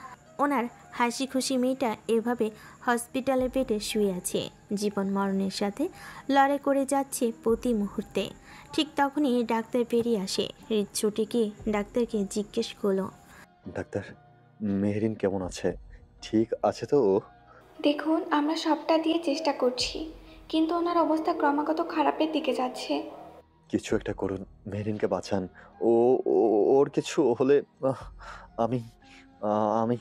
ওনার হাসি খুশি মেয়েটা এভাবে হসপিটালে বেডে শুয়ে আছে, জীবন মরণের সাথে লড়াই করে যাচ্ছে প্রতি মুহূর্তে। ঠিক তখনই ডাক্তার বেরিয়ে আসে। হৃদ ছুটে গিয়ে ডাক্তারকে জিজ্ঞেস করলো, ডাক্তার, মেহরিন কেমন আছে? ঠিক আছে তো ও? দেখুন, আমরা সবটা দিয়ে চেষ্টা করছি, কিন্তু ওনার অবস্থা ক্রমাগত খারাপের দিকে যাচ্ছে। কিছু একটা করুন, মেহরিনকে বাঁচান। ওর কিছু হলে আমি আমি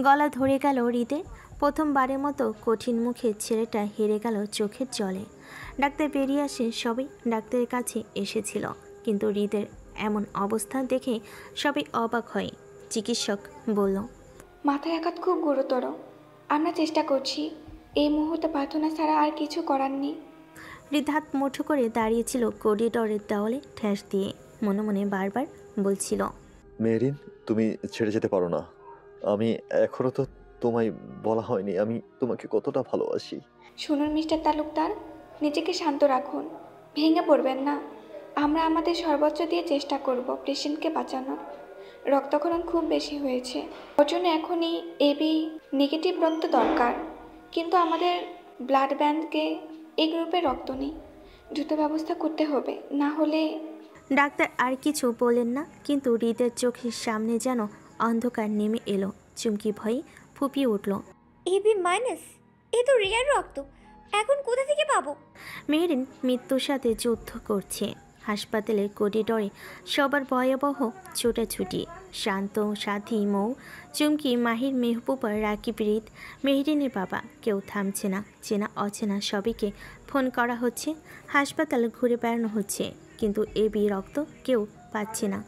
গলা ধরে গেল হৃদের। প্রথমবারের মতো কঠিন মুখে ছেলেটা হেরে গেল চোখের জলে। ডাক্তার বেরিয়ে আসে। সবাই ডাক্তারের কাছে এসেছিল, কিন্তু হৃদের এমন অবস্থা দেখে সবাই অবাক হয়। চিকিৎসক বলল, মাথায় আঘাত খুব গুরুতর, আমরা চেষ্টা করছি, এই মুহূর্তে প্রার্থনা ছাড়া আর কিছু করার নেই। হৃদ হাত মুঠো করে দাঁড়িয়েছিল করিডোরের দেওয়ালে ঠেস দিয়ে, মনে মনে বারবার বলছিল, মেহরিন, তুমি ছেড়ে যেতে পারো না। আমি এখনো তো তোমায় বলা হয়নি আমি তোমাকে কতটা ভালোবাসি। শুনুন মিস্টার তালুকদার, নিজেকে শান্ত রাখুন, ভেঙে পড়বেন না। আমরা আমাদের সর্বোচ্চ দিয়ে চেষ্টা করব পেশেন্টকে বাঁচানোর। রক্তক্ষরণ খুব বেশি হয়েছে, ওর জন্য এখনই এবি নেগেটিভ রক্ত দরকার, কিন্তু আমাদের ব্লাড ব্যাঙ্কে এই গ্রুপে রক্ত নেই। দ্রুত ব্যবস্থা করতে হবে, না হলে। ডাক্তার আর কিছু বলেন না, কিন্তু হৃদের চোখের সামনে যেন অন্ধকার নেমে এলো। চুমকি ভয়ে ফুপিয়ে উঠল। এবি মাইনাস, এ তো রেয়ার রক্ত, এখন কোথা থেকে পাবো? মেহরিন মৃত্যুর সাথে যুদ্ধ করছে, হাসপাতালের করিডোরে সবার ভয়াবহ ছোটাছুটি। শান্ত, সাথী, মৌ, চুমকি, মাহির, মেহবুবা, রাকিব, রিদ, মেহরিনের বাবা কেউ থামছে না। চেনা অচেনা সবাইকে ফোন করা হচ্ছে, হাসপাতাল ঘুরে বেড়ানো হচ্ছে, কিন্তু এবি রক্ত কেউ পাচ্ছে না।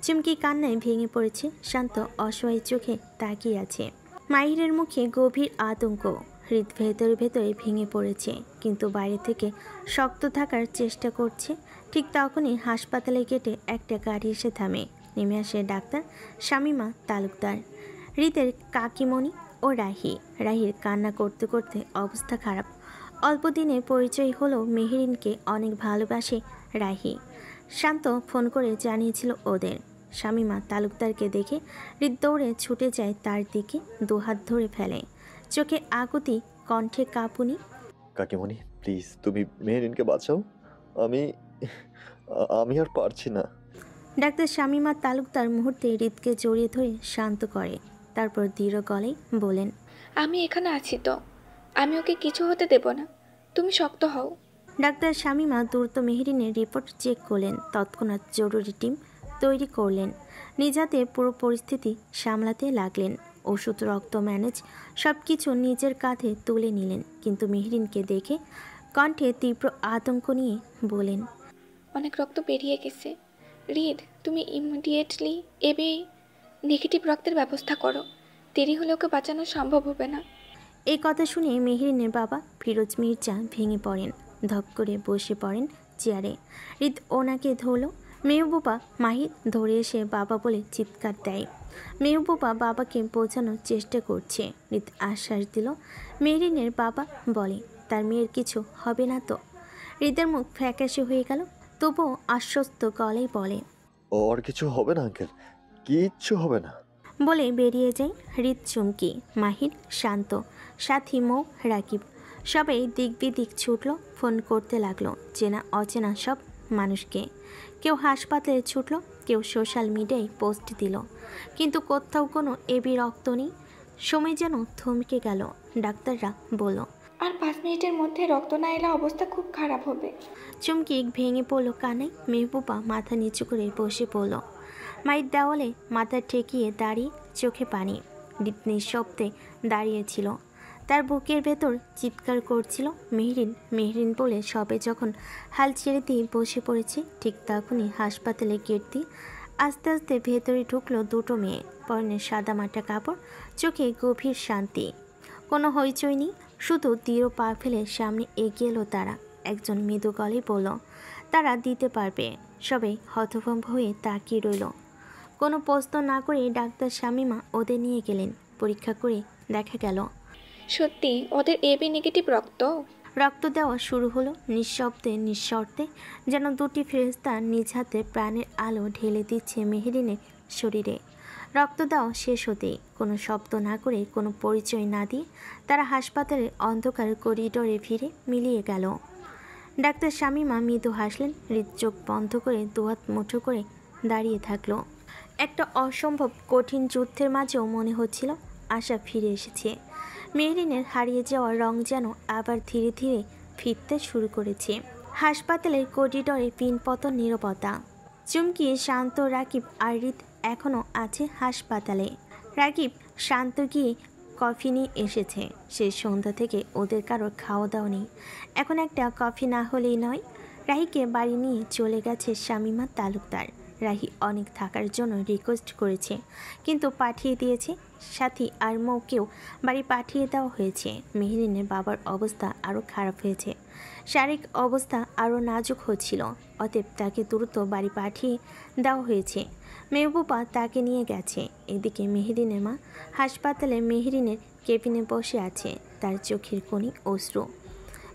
চুমকি কান্নায় ভেঙে পড়েছে। শান্ত অসহায় চোখে তাকিয়ে আছে। মাহিরের মুখে গভীর আতঙ্ক। হৃদ ভেতরে ভেতরে ভেঙে পড়েছে, কিন্তু বাইরে থেকে শক্ত থাকার চেষ্টা করছে। ঠিক তখনই হাসপাতালে গেটে একটা গাড়ি এসে থামে। নেমে আসে ডাক্তার শামীমা তালুকদার, হৃদের কাকিমণি ও রাহির কান্না করতে করতে অবস্থা খারাপ। অল্প দিনে পরিচয় হলো মেহরিনকে অনেক ভালোবাসে রাহি। শান্ত ফোন করে জানিয়েছিল ওদের। শামীমা তালুকদারকে দেখে হৃদ দৌড়ে ছুটে যায় তার দিকে, দুহাত ধরে ফেলে, চোখে আকুতি, কণ্ঠে কাঁপুনি। কাকিমণি প্লিজ তুমি মেহরিনকে বাঁচাও, আমি আমি আর পারছি না। ডাক্তার শামীমা তালুকদার মুহূর্তে হৃদকে জড়িয়ে ধরে শান্ত করে, তারপর দৃঢ় গলায় বলেন, আমি এখানে আছি তো, আমি ওকে কিছু হতে দেব না, তুমি শক্ত হও। ডাক্তার শামীমা দ্রুত মেহরিনের রিপোর্ট চেক করলেন, তৎক্ষণাৎ জরুরি টিম তৈরি করলেন, নিজ হাতে পুরো পরিস্থিতি সামলাতে লাগলেন। ওষুধ, রক্ত, ম্যানেজ সব কিছু নিজের কাঁধে তুলে নিলেন। কিন্তু মেহরিনকে দেখে কণ্ঠে তীব্র আতঙ্ক নিয়ে বলেন, অনেক রক্ত বেরিয়ে গেছে। রিদ, তুমি ইমিডিয়েটলি এবি নেগেটিভ রক্তের ব্যবস্থা করো, দেরি হলে ওকে বাঁচানো সম্ভব হবে না। এই কথা শুনে মেহরিনের বাবা ফিরোজ মির্জা ভেঙে পড়েন, ধপ করে বসে পড়েন চেয়ারে। হৃদ ওনাকে ধরল। মেহবুবা মাহির ধরে এসে বাবা বলে চিৎকার দেয়। মেহবুবা বাবাকে বোঝানোর চেষ্টা করছে। হৃদ আশ্বাস দিল। মেহরিনের বাবা বলে, তার মেয়ের কিছু হবে না তো। হৃদের মুখ ফ্যাকাশে হয়ে গেল, তবুও আশ্বস্ত গলায় বলে, ওর কিছু হবে না আঙ্কেল, কিচ্ছু হবে না বলে বেরিয়ে যায়। হৃদ, চুমকি, মাহির, শান্ত, সাথী, মৌ, রাকিব সবাই দিক বিদিক ছুটল, ফোন করতে লাগলো চেনা অচেনা সব মানুষকে। কেউ হাসপাতালে ছুটল, কেউ সোশ্যাল মিডিয়ায় পোস্ট দিল, কিন্তু কোথাও কোনো এবি রক্ত নেই। সময় যেন থমকে গেল। ডাক্তাররা বলল, আর 5 মিনিটের মধ্যে রক্ত না এলে অবস্থা খুব খারাপ হবে। চুমকি ভেঙে পড়ল কানায়। মেহবুবা মাথা নিচু করে বসে পড়ল। মায়ের দেওয়ালে মাথা ঠেকিয়ে দাঁড়িয়ে, চোখে পানি। নিঃশব্দে দাঁড়িয়েছিল, তার বুকের ভেতর চিৎকার করছিল মেহরিন মেহরিন বলে। সবে যখন হাল ছেড়ে দিয়ে বসে পড়েছে, ঠিক তখনই হাসপাতালে গেট দিয়ে আস্তে আস্তে ভেতরে ঢুকলো দুটো মেয়ে, পরনে সাদামাটা কাপড়, চোখে গভীর শান্তি। কোনো হইচই নেই, শুধু দৃঢ় পা ফেলে সামনে এগিয়ে এলো তারা। একজন মৃদু গলায় বলল, তারা দিতে পারবে। সবাই হতভম্ব হয়ে তাকিয়ে রইল। কোনো প্রশ্ন না করে ডাক্তার শামীমা ওদের নিয়ে গেলেন। পরীক্ষা করে দেখা গেল সত্যি ওদের এবি নেগেটিভ রক্ত। রক্ত দেওয়া শুরু হলো নিঃশব্দে, নিঃশর্তে, যেন দুটি ফেরেশতা নিজ হাতে প্রাণের আলো ঢেলে দিচ্ছে মেহরিনের শরীরে। রক্ত দেওয়া শেষ হতেই কোনো শব্দ না করে, কোনো পরিচয় না দিয়ে তারা হাসপাতালের অন্ধকার করিডোরে ফিরে মিলিয়ে গেল। ডাক্তার শামীমা মৃদু হাসলেন। হৃদ চোখ বন্ধ করে দুহাত মুঠো করে দাঁড়িয়ে থাকলো। একটা অসম্ভব কঠিন যুদ্ধের মাঝেও মনে হচ্ছিল আশা ফিরে এসেছে। মেহরিনের হারিয়ে যাওয়া রং যেন আবার ধীরে ধীরে ফিরতে শুরু করেছে। হাসপাতালের করিডোরে পিনপতন নীরবতা। চুমকি, শান্ত, রাকিব আর হৃদ এখনও আছে হাসপাতালে। রাকিব শান্ত গিয়ে কফি নিয়ে এসেছে। সেই সন্ধ্যা থেকে ওদের কারোর খাওয়া দাওয়া নেই। এখন একটা কফি না হলেই নয়। রাহিকে বাড়ি নিয়ে চলে গেছে শামীমা তালুকদার। রাহি অনেক থাকার জন্য রিকোয়েস্ট করেছে, কিন্তু পাঠিয়ে দিয়েছে। সাথী আর মৌকেও বাড়ি পাঠিয়ে দেওয়া হয়েছে। মেহরিনের বাবার অবস্থা আরও খারাপ হয়েছে, শারীরিক অবস্থা আরও নাজুক হচ্ছিল। অতএব তাকে দ্রুত বাড়ি পাঠিয়ে দেওয়া হয়েছে। মেহবুবা তাকে নিয়ে গেছে। এদিকে মেহরিনের মা হাসপাতালে মেহরিনের কেবিনে বসে আছে, তার চোখের কোণে অশ্রু,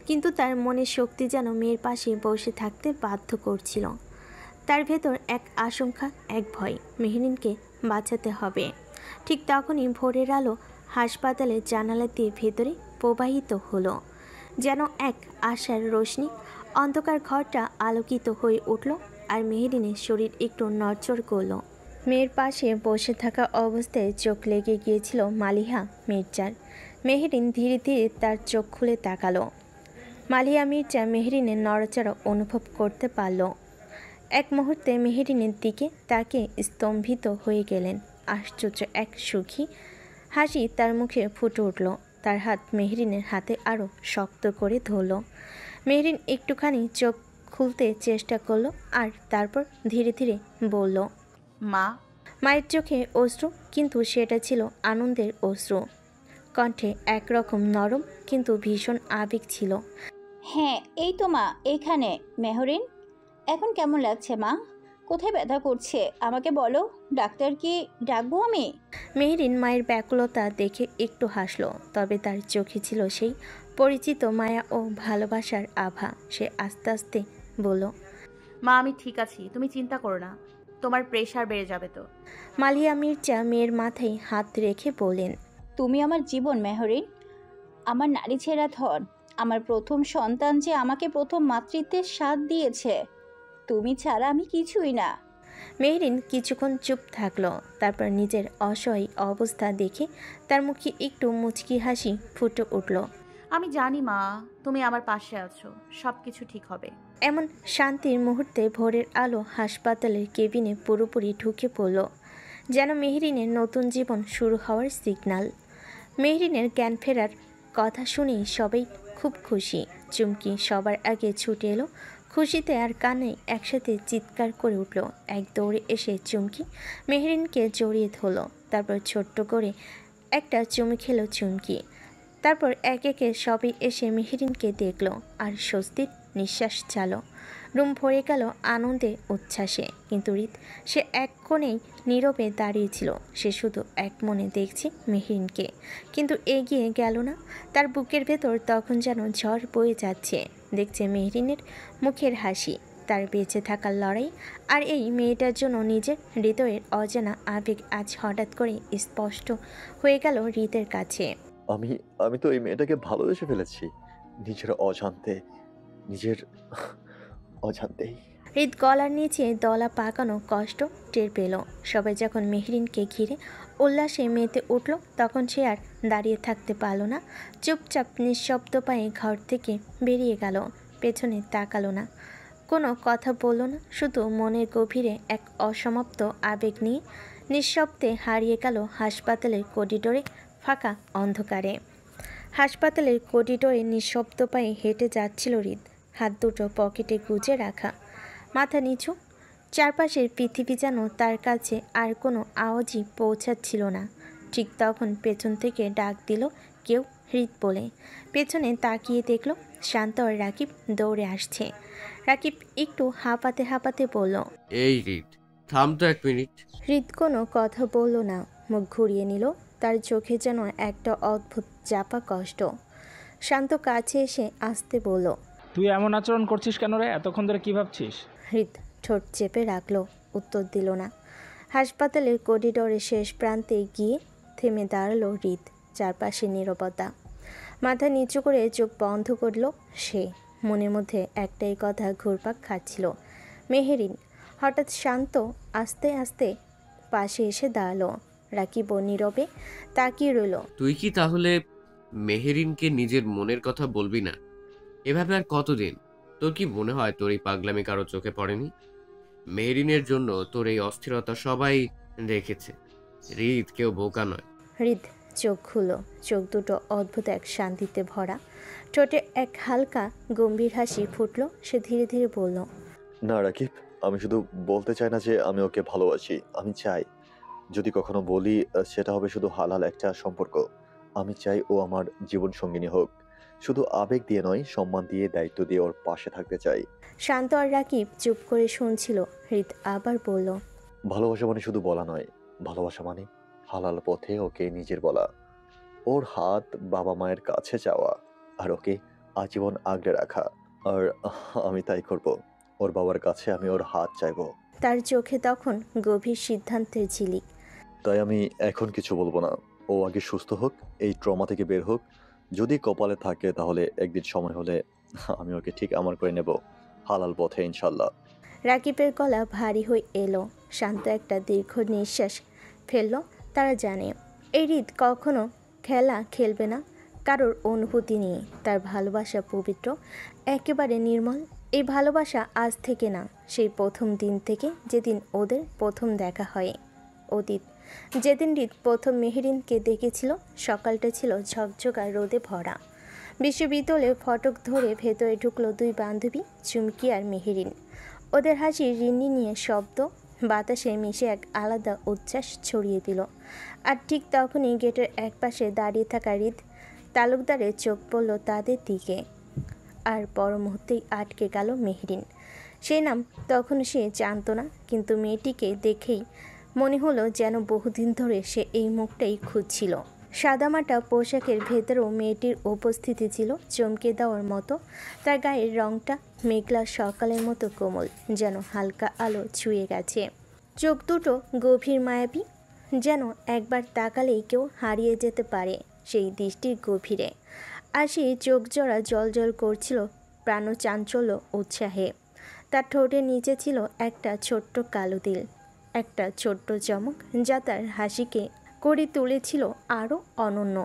কিন্তু তার মনের শক্তি যেন মেয়ের পাশে বসে থাকতে বাধ্য করছিল। তার ভেতর এক আশঙ্কা, এক ভয়, মেহরিনকে বাঁচাতে হবে। ঠিক তখনই ভোরের আলো হাসপাতালের জানালা দিয়ে ভেতরে প্রবাহিত হলো, যেন এক আশার রোশনি। অন্ধকার ঘরটা আলোকিত হয়ে উঠল, আর মেহরিনের শরীর একটু নড়চড় করল। মেয়ের পাশে বসে থাকা অবস্থায় চোখ লেগে গিয়েছিল মালিহা মির্জার। মেহরিন ধীরে ধীরে তার চোখ খুলে তাকালো। মালিহা মির্জা মেহরিনের নড়াচড়া অনুভব করতে পারল। এক মুহূর্তে মেহেরিনের দিকে তাকে স্তম্ভিত হয়ে গেলেন। আশ্চর্য এক সুখী হাসি তার মুখে ফুটে উঠল। তার হাত মেহরিনের হাতে আরও শক্ত করে ধরল। মেহরিন একটুখানি চোখ খুলতে চেষ্টা করলো আর তারপর ধীরে ধীরে বলল, মা। মায়ের চোখে অশ্রু, কিন্তু সেটা ছিল আনন্দের অশ্রু। কণ্ঠে একরকম নরম কিন্তু ভীষণ আবেগ ছিল। হ্যাঁ, এই তো মা, এইখানে। মেহরিন, এখন কেমন লাগছে মা? কোথায় ব্যথা করছে আমাকে বলো, ডাক্তার কি ডাকবো আমি? মেহরিন মায়ের ব্যাকুলতা দেখে একটু হাসল, তবে তার চোখে ছিল সেই পরিচিত মায়া ও ভালোবাসার আভা। সে আস্তে আস্তে বলল, মা আমি ঠিক আছি, তুমি চিন্তা করো না, তোমার প্রেশার বেড়ে যাবে তো। মালিয়া মির্জা মেয়ের মাথায় হাত রেখে বলেন, তুমি আমার জীবন মেহরিন, আমার নারী ছেঁড়া ধন, আমার প্রথম সন্তান যে আমাকে প্রথম মাতৃত্বের স্বাদ দিয়েছে। তুমি ছাড়া আমি কিছুই না। মেহরিন কিছুক্ষণ চুপ থাকলো, তারপর নিজের অসহায় অবস্থা দেখে তার মুখে একটু মুচকি হাসি ফুটে উঠল। আমি জানি মা, তুমি আমার পাশে আছো, সব কিছু ঠিক হবে। এমন শান্তির মুহূর্তে ভোরের আলো হাসপাতালের কেবিনে পুরোপুরি ঢুকে পড়ল, যেন মেহরিনের নতুন জীবন শুরু হওয়ার সিগন্যাল। মেহরিনের জ্ঞান ফেরার কথা শুনেই সবাই খুব খুশি। চুমকি সবার আগে ছুটে এলো, খুশিতে আর কানে একসাথে চিৎকার করে উঠল। এক দৌড়ে এসে চুমকি মেহরিনকে জড়িয়ে ধরল, তারপর ছোট্ট করে একটা চুমু খেলো চুমকি। তারপর এক একে সবাই এসে মেহরিনকে দেখল আর স্বস্তির নিঃশ্বাস চালো। রুম ভরে গেল আনন্দে উচ্ছ্বাসে, কিন্তু রিত সে এক কোণেই নীরবে দাঁড়িয়েছিল। সে শুধু এক মনে দেখছে মেহরিনকে, কিন্তু এগিয়ে গেল না। তার বুকের ভেতর তখন যেন ঝড় বয়ে যাচ্ছে। দেখছে মেহরিনের মুখের হাসি, তার বেঁচে থাকার লড়াই, আর এই মেয়েটার জন্য নিজের হৃদয়ের অজানা আবেগ আজ হঠাৎ করে স্পষ্ট হয়ে গেল রিতের কাছে। আমি তো এই মেয়েটাকে ভালোবেসে ফেলেছি নিজের অজান্তেই। হৃদ গলার নিচে দলা পাকানো কষ্ট টের পেল। সবাই যখন মেহরিনকে ঘিরে উল্লাসে মেতে উঠল, তখন সে আর দাঁড়িয়ে থাকতে পারল না। চুপচাপ নিঃশব্দ পায়ে ঘর থেকে বেরিয়ে গেল, পেছনে তাকালো না, কোনো কথা বলল না, শুধু মনের গভীরে এক অসমাপ্ত আবেগ নিয়ে নিঃশব্দে হারিয়ে গেল হাসপাতালের করিডোরে ফাঁকা অন্ধকারে। হাসপাতালের করিডোরে নিঃশব্দ পায়ে হেঁটে যাচ্ছিল হৃদ, হাত দুটো পকেটে গুজে রাখা, মাথা নিচু। চারপাশের পৃথিবী যেন তার কাছে আর কোনো আওয়াজই পৌঁছাচ্ছিল না। ঠিক তখন পেছন থেকে ডাক দিল কেউ, হৃদ বলে। পেছনে তাকিয়ে দেখল শান্ত আর রাকিব দৌড়ে আসছে। রাকিব একটু হাঁপাতে হাঁপাতে বলল, এই হৃদ, থাম তো 1 মিনিট। হৃদ কোনো কথা বলল না, মুখ ঘুরিয়ে নিল। তার চোখে যেন একটা অদ্ভুত চাপা কষ্ট। শান্ত কাছে এসে আসতে বলল, তুই এমন আচরণ করছিস কেন রে? এতক্ষণ ধরে কী ভাবছিস? হৃদ ঠোঁট চেপে রাখলো, উত্তর দিল না। হাসপাতালের করিডোরে শেষ প্রান্তে গিয়ে থেমে দাঁড়ালো হৃদ। চারপাশে নীরবতা। মাথা নিচু করে চোখ বন্ধ করল সে। মনের মধ্যে একটাই কথা ঘুরপাক খাচ্ছিল, মেহেরিন। হঠাৎ শান্ত আস্তে আস্তে পাশে এসে দাঁড়ালো। রাকিব নীরবে তাকিয়ে রইল। তুই কি তাহলে মেহেরিনকে নিজের মনের কথা বলবি না? এভাবে আর কতদিন? তোর কি মনে হয় তোর এই পাগলামি কারো চোখে পড়েনি? মেহেরিনের জন্য তোর এই অস্থিরতা সবাই দেখেছে। হৃদ কেউ বোকা নয়। হৃদ চোখ খুলো, চোখ দুটো অদ্ভুত এক শান্তিতে ভরা, ঠোঁটে এক হালকা গম্ভীর হাসি ফুটলো। সে ধীরে ধীরে বলল, না রাকিব, আমি শুধু বলতে চাই না যে আমি ওকে ভালোবাসি। আমি চাই, যদি কখনো বলি, সেটা হবে শুধু হালাল একটা সম্পর্ক। আমি চাই ও আমার জীবন সঙ্গিনী হোক, শুধু আবেগ দিয়ে নয়, সম্মান দিয়ে, দায়িত্ব দিয়ে ওর পাশে থাকতে চাই। শান্ত আর রাকিব চুপ করে শুনছিল। হৃদ আবার বলল, ভালোবাসা মানে শুধু বলা নয়, ভালোবাসা মানে হালাল পথে ওকে নিজের বলা, ওর হাত বাবা মায়ের কাছে চাওয়া, আর ওকে আজীবন আগলে রাখা। আর আমি তাই করব। ওর বাবার কাছে আমি ওর হাত চাইবো। তার চোখে তখন গভীর সিদ্ধান্তের ঝিলিক। তাই আমি এখন কিছু বলবো না। ও আগে সুস্থ হোক, এই ট্রমা থেকে বের হোক। যদি কপালে থাকে তাহলে একদিন সময় হলে আমি ওকে ঠিক আমার করে নেব, হালাল পথে ইনশাল্লাহ। রাকিবের গলা ভারী হয়ে এলো। শান্ত একটা দীর্ঘ নিঃশ্বাস ফেলল। তারা জানে এই হৃদ কখনো খেলা খেলবে না কারোর অনুভূতি নিয়ে। তার ভালোবাসা পবিত্র, একেবারে নির্মল, এই ভালোবাসা আজ থেকে না, সেই প্রথম দিন থেকে, যেদিন ওদের প্রথম দেখা হয়। অতীত, যেদিন হৃদ প্রথম মেহেরিনকে দেখেছিল, সকালটা ছিল ঝকঝকা রোদে ভরা। বিশ্ববিদ্যালয়ে ফটক ধরে ভেতরে ঢুকলো দুই বান্ধবী, চুমকি আর মেহেরিন। ওদের হাসি রিন্নি নিয়ে শব্দ বাতাসে মিশে এক আলাদা উচ্ছ্বাস ছড়িয়ে দিল। আর ঠিক তখনই গেটের একপাশে দাঁড়িয়ে থাকা হৃদ তালুকদারের চোখ পড়ল তাদের দিকে। আর পর মুহূর্তেই আটকে গেল মেহেরিন। সেই নাম তখন সে জানত না, কিন্তু মেয়েটিকে দেখেই মনে হলো যেন বহুদিন ধরে সে এই মুখটাই খুঁজছিল। সাদামাটা পোশাকের ভেতরেও মেয়েটির উপস্থিতি ছিল চমকে দেওয়ার মতো। তার গায়ের রংটা মেঘলা সকালের মতো কোমল, যেন হালকা আলো ছুঁয়ে গেছে। চোখ দুটো গভীর মায়াবী, যেন একবার তাকালেই কেউ হারিয়ে যেতে পারে সেই দৃষ্টির গভীরে। আর সেই চোখ জোড়া জল করছিল প্রাণচাঞ্চল্য উৎসাহে। তার ঠোঁটের নিচে ছিল একটা ছোট্ট কালো তিল, একটা ছোট্ট চমক, যা তার হাসিকে করে তুলেছিল আরও অনন্য।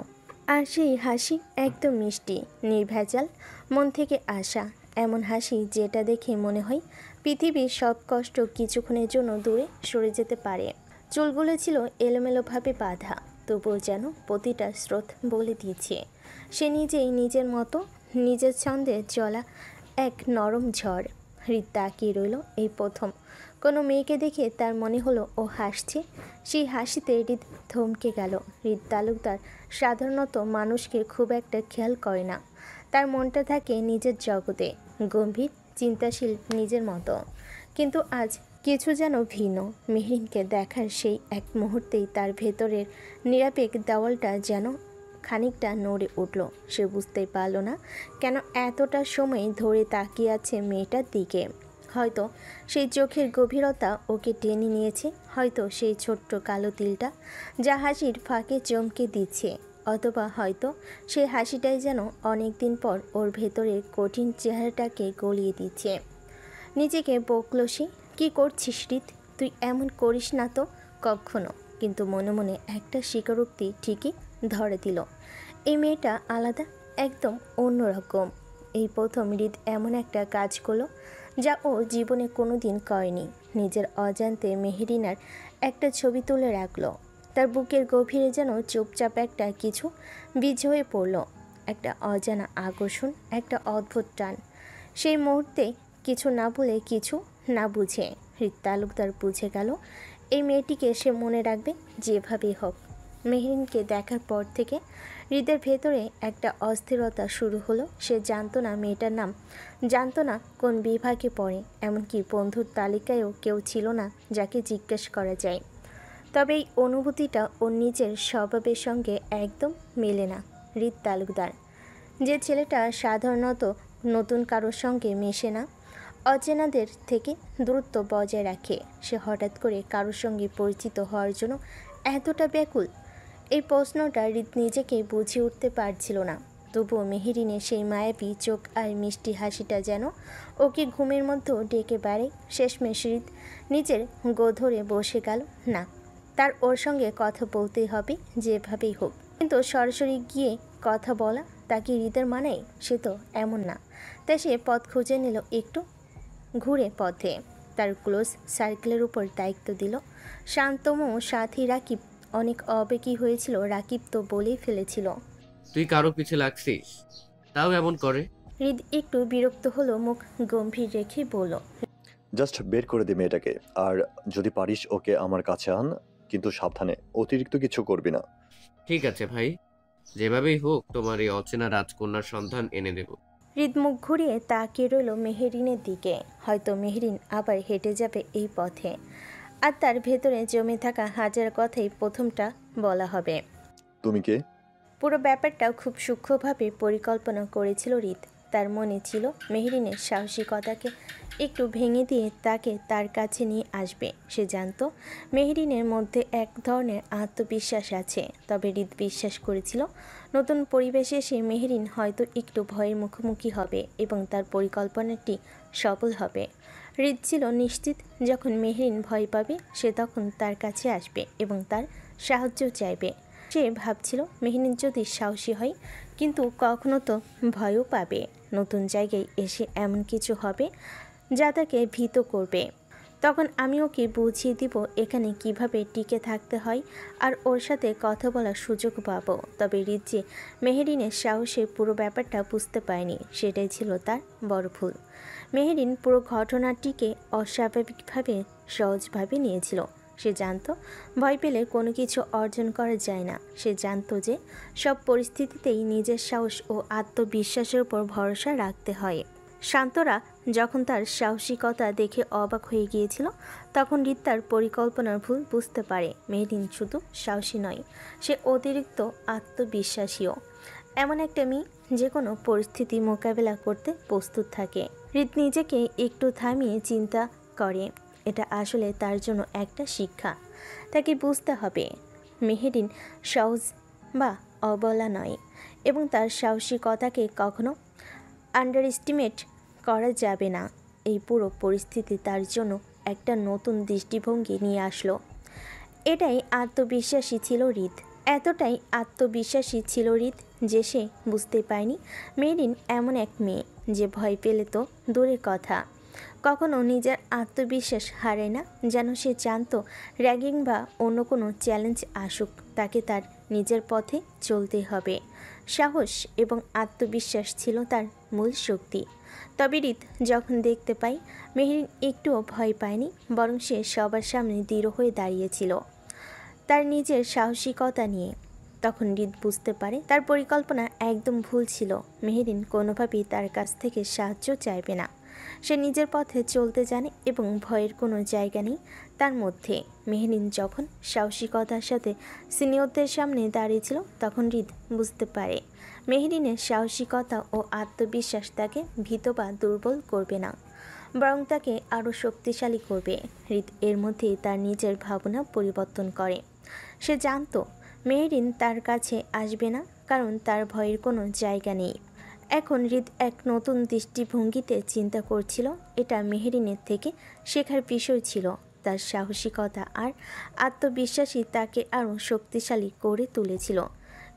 আর সেই হাসি একদম মিষ্টি, নির্ভেজাল, মন থেকে আসা এমন হাসি যেটা দেখে মনে হয় পৃথিবীর সব কষ্ট কিছুক্ষণের জন্য দূরে সরে যেতে পারে। চুলগুলো ছিল এলোমেলোভাবে বাঁধা, তবুও যেন প্রতিটা স্রোত বলে দিয়েছে সে নিজেই নিজের মতো, নিজের ছন্দে চলা এক নরম ঝড়। হৃদ তাকিয়ে রইল এই প্রথম কোনো মেয়েকে দেখে। তার মনে হলো ও হাসছে। সেই হাসিতে হৃদ থমকে গেল। হৃদ তালুকদার সাধারণত মানুষকে খুব একটা খেয়াল করে না। তার মনটা থাকে নিজের জগতে, গম্ভীর, চিন্তাশীল, নিজের মতো। কিন্তু আজ কিছু যেন ভিন্ন। মেহেরিনকে দেখার সেই এক মুহূর্তেই তার ভেতরের নিরাপেক দেওয়ালটা যেন খানিকটা নড়ে উঠল। সে বুঝতেই পারল না কেন এতটা সময় ধরে তাকিয়ে আছে মেয়েটার দিকে। হয়তো সেই চোখের গভীরতা ওকে টেনে নিয়েছে, হয়তো সেই ছোট্ট কালো তিলটা যা হাসির ফাঁকে চমকে দিচ্ছে, অথবা হয়তো সেই হাসিটাই যেন অনেক দিন পর ওর ভেতরের কঠিন চেহারাটাকে গলিয়ে দিচ্ছে। নিজেকে বকল সে, কী করছিস হৃদ, তুই এমন করিস না তো কখনো। কিন্তু মনে মনে একটা স্বীকারোক্তি ঠিকই ধরে দিল, এই মেয়েটা আলাদা, একদম অন্যরকম। এই প্রথম হৃদ এমন একটা কাজ করলো যা ও জীবনে কোনো দিন করেনি। নিজের অজান্তে মেহেরিনার একটা ছবি তুলে রাখলো। তার বুকের গভীরে যেন চুপচাপ একটা কিছু বীজ হয়ে পড়ল, একটা অজানা আকর্ষণ, একটা অদ্ভুত টান। সেই মুহূর্তে কিছু না বলে, কিছু না বুঝে হৃদ তালুকদার বুঝে গেল এই মেয়েটিকে সে মনে রাখবে যেভাবেই হোক। মেহেরিনকে দেখার পর থেকে হৃদের ভেতরে একটা অস্থিরতা শুরু হলো। সে জানতো না মেয়েটার নাম, জানতো না কোন বিভাগে পড়ে, এমনকি বন্ধুর তালিকায়ও কেউ ছিল না যাকে জিজ্ঞেস করা যায়। তবে এই অনুভূতিটা ওর নিজের স্বভাবের সঙ্গে একদম মেলে না। হৃদ তালুকদার, যে ছেলেটা সাধারণত নতুন কারোর সঙ্গে মেশে না, অচেনাদের থেকে দূরত্ব বজায় রাখে, সে হঠাৎ করে কারোর সঙ্গে পরিচিত হওয়ার জন্য এতটা ব্যাকুল। এই প্রশ্নটা হৃদ নিজেকে বুঝে উঠতে পারছিল না। তবুও মেহেরিনের সেই মায়াবী চোখ আর মিষ্টি হাসিটা যেন ওকে ঘুমের মধ্যেও ডেকে বেড়ায়। শেষমেশ হৃদ নিজের গোধরে বসে গেল। না, তার ওর সঙ্গে কথা বলতেই হবে যেভাবেই হোক। কিন্তু সরাসরি গিয়ে কথা বলা তাকে হৃদের মানায়, সে তো এমন না। তাই সে পথ খুঁজে নিল একটু ঘুরে পথে। তার ক্লোজ সার্কেলের উপর দায়িত্ব দিল শান্তম সাথী রাকিব। অনেক আবেগী হয়েছিল রাকিব, তো বলেই ফেলেছিল, তুই কারো পিছে লাগছিস, তাও এমন করে। হৃদ একটু বিরক্ত হলো, মুখ গম্ভীর রেখে বলল, জাস্ট বের করে দে মেয়েটাকে, আর যদি পারিস ওকে আমার কাছে আন, কিন্তু সাবধানে, অতিরিক্ত কিছু করবি না। ঠিক আছে ভাই, যেভাবেই হোক তোমার এই অচেনা রাজকন্যার সন্ধান এনে দেব। হৃদ মুখ ঘুরিয়ে তাকিয়ে রইল মেহেরিনের দিকে। হয়তো মেহেরিন আবার হেঁটে যাবে এই পথে, আর তার ভেতরে জমে থাকা হাজার কথাই প্রথমটা বলা হবে। তুমি কে? পুরো ব্যাপারটা খুব সূক্ষ্মভাবে পরিকল্পনা করেছিল হৃদ। তার মনে ছিল মেহেরিনের সাহসিকতাকে একটু ভেঙে দিয়ে তাকে তার কাছে নিয়ে আসবে। সে জানত মেহেরিনের মধ্যে এক ধরনের আত্মবিশ্বাস আছে, তবে হৃদ বিশ্বাস করেছিল নতুন পরিবেশে এসে মেহেরিন হয়তো একটু ভয়ের মুখোমুখি হবে এবং তার পরিকল্পনাটি সফল হবে। হৃদ ছিল নিশ্চিত যখন মেহেরিন ভয় পাবে সে তখন তার কাছে আসবে এবং তার সাহায্য চাইবে। সে ভাবছিল মেহরিন যদি সাহসী হয়, কিন্তু কখনো তো ভয়ও পাবে। নতুন জায়গায় এসে এমন কিছু হবে যা তাকে ভীত করবে। তখন আমি ওকে বুঝিয়ে দিব এখানে কিভাবে টিকে থাকতে হয়, আর ওর সাথে কথা বলার সুযোগ পাবো। তবে হৃদ যে মেহরিনের সাহসে পুরো ব্যাপারটা বুঝতে পারেনি, সেটাই ছিল তার বড় ভুল। মেহরিন পুরো ঘটনাটিকে অস্বাভাবিকভাবে সহজভাবে নিয়েছিল। সে জানতো ভয় পেলে কোনো কিছু অর্জন করা যায় না। সে জানতো যে সব পরিস্থিতিতেই নিজের সাহস ও আত্মবিশ্বাসের উপর ভরসা রাখতে হয়। শান্তরা যখন তার সাহসিকতা দেখে অবাক হয়ে গিয়েছিল, তখন হৃদ তার পরিকল্পনার ভুল বুঝতে পারে। মেহরিন শুধু সাহসী নয়, সে অতিরিক্ত আত্মবিশ্বাসীও। এমন একটা মেয়ে যে কোনো পরিস্থিতি মোকাবেলা করতে প্রস্তুত থাকে। হৃদ নিজেকে একটু থামিয়ে চিন্তা করে, এটা আসলে তার জন্য একটা শিক্ষা। তাকে বুঝতে হবে মেহরিন সহজ বা অবলা নয়, এবং তার সাহসিকতাকে কখনো আন্ডারএস্টিমেট করা যাবে না। এই পুরো পরিস্থিতি তার জন্য একটা নতুন দৃষ্টিভঙ্গি নিয়ে আসলো। এটাই আত্মবিশ্বাসী ছিল হৃদ। এতটাই আত্মবিশ্বাসী ছিল হৃদ যে সে বুঝতে পারেনি মেহরিন এমন এক মেয়ে যে ভয় পেলে তো দূরের কথা, কখনো নিজের আত্মবিশ্বাস হারায় না। যেন সে জানতো র্যাগিং বা অন্য কোনো চ্যালেঞ্জ আসুক, তাকে তার নিজের পথে চলতে হবে। সাহস এবং আত্মবিশ্বাস ছিল তার মূল শক্তি। তবে হৃদ যখন দেখতে পাই মেহরিন একটুও ভয় পায়নি, বরং সে সবার সামনে দৃঢ় হয়ে দাঁড়িয়েছিল তার নিজের সাহসিকতা নিয়ে, তখন হৃদ বুঝতে পারে তার পরিকল্পনা একদম ভুল ছিল। মেহরিন কোনোভাবেই তার কাছ থেকে সাহায্য চাইবে না। সে নিজের পথে চলতে জানে এবং ভয়ের কোনো জায়গা নেই তার মধ্যে। মেহরিন যখন সাহসিকতার সাথে সিনিয়রদের সামনে দাঁড়িয়েছিল, তখন হৃদ বুঝতে পারে মেহরিনের সাহসিকতা ও আত্মবিশ্বাস তাকে ভীত বা দুর্বল করবে না, বরং তাকে আরও শক্তিশালী করবে। হৃদ এর মধ্যেই তার নিজের ভাবনা পরিবর্তন করে। সে জানতো মেহরিন তার কাছে আসবে না, কারণ তার ভয়ের কোনো জায়গা নেই। এখন হৃদ এক নতুন দৃষ্টিভঙ্গিতে চিন্তা করছিল। এটা মেহরিনের থেকে শেখার বিষয় ছিল। তার সাহসিকতা আর আত্মবিশ্বাসী তাকে আরও শক্তিশালী করে তুলেছিল।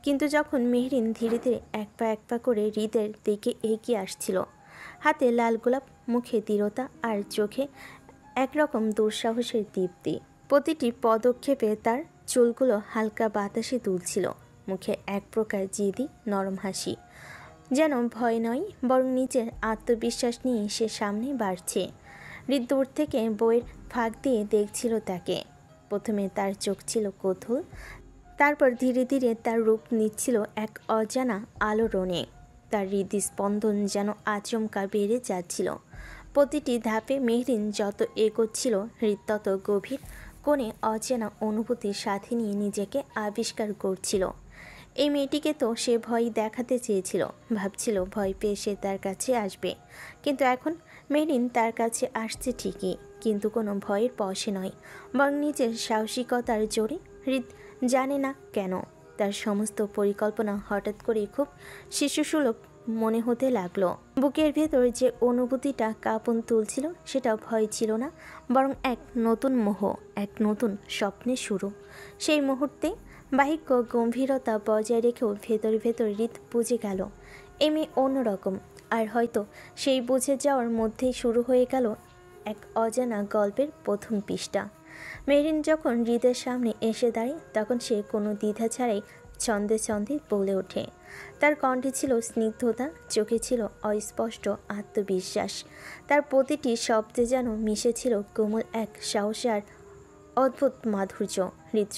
কিন্তু যখন মেহরিন ধীরে ধীরে এক পা করে হৃদের দিকে এগিয়ে আসছিল, হাতে লাল গোলাপ, মুখে দৃঢ়তা আর চোখে একরকম দুঃসাহসের দীপ্তি। প্রতিটি পদক্ষেপে তার চুলগুলো হালকা বাতাসে দুলছিল, মুখে এক প্রকার জিদি নরম হাসি, যেন ভয় নয় বরং নিজের আত্মবিশ্বাস নিয়ে সে সামনে বাড়ছে। হৃদ দূর থেকে বইয়ের ফাঁক দিয়ে দেখছিল তাকে। প্রথমে তার চোখ ছিল কৌতূহল, তারপর ধীরে ধীরে তার রূপ নিচ্ছিল এক অজানা আলোড়নে। তার হৃদস্পন্দন যেন আচমকা বেড়ে যাচ্ছিল। প্রতিটি ধাপে মেহরিন যত এগোচ্ছিল, হৃদ তত গভীর কোণে অচেনা অনুভূতির সাথে নিয়ে নিজেকে আবিষ্কার করছিল। এই মেয়েটিকে তো সে ভয় দেখাতে চেয়েছিল, ভাবছিল ভয় পেয়ে সে তার কাছে আসবে। কিন্তু এখন মেহরিন তার কাছে আসছে ঠিকই, কিন্তু কোনো ভয়ের বশে নয়, বরং নিজের সাহসিকতার জোরে। হৃদ জানে না কেন তার সমস্ত পরিকল্পনা হঠাৎ করে খুব শিশুসুলভ মনে হতে লাগলো। বুকের ভেতর যে অনুভূতিটা কাঁপন তুলছিল, সেটা ভয় ছিল না, বরং এক নতুন মোহ, এক নতুন স্বপ্নের শুরু। সেই মুহূর্তে বাহিক্য গম্ভীরতা বজায় রেখেও ভেতর ভেতর হৃদ বুঝে গেল এই মেয়ে অন্যরকম। আর হয়তো সেই বুঝে যাওয়ার মধ্যেই শুরু হয়ে গেল এক অজানা গল্পের প্রথম পৃষ্ঠা। মেহরিন যখন হৃদের সামনে এসে দাঁড়ায়, তখন সে কোনো দ্বিধা ছাড়াই ছন্দে ছন্দে বলে ওঠে। তার কণ্ঠে ছিল স্নিগ্ধতা, চোখে ছিল অস্পষ্ট আত্মবিশ্বাস। তার প্রতিটি শব্দে যেন মিশেছিল কোমল এক সাহস আর অদ্ভুত মাধুর্য। হৃদ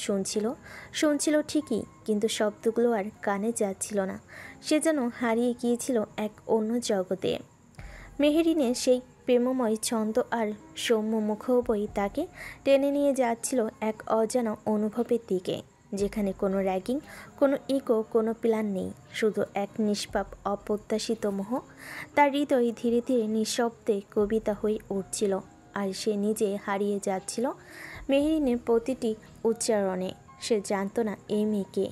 শুনছিল ঠিকই, কিন্তু শব্দগুলো আর কানে যাচ্ছিল না। সে যেন হারিয়ে গিয়েছিল এক অন্য জগতে। মেহরিনের সেই প্রেমময় ছন্দ আর সৌম্য মুখোবই তাকে টেনে নিয়ে যাচ্ছিল এক অজানা অনুভবের দিকে, যেখানে কোনো র্যাগিং, কোনো ইগো, কোনো প্ল্যান নেই, শুধু এক নিষ্পাপ অপ্রত্যাশিত মোহ। তার হৃদয় ধীরে ধীরে নিঃশব্দে কবিতা হয়ে উঠছিল, আর সে নিজে হারিয়ে যাচ্ছিল মেহরিনের প্রতিটি উচ্চারণে। সে জানত না এই মেয়েকে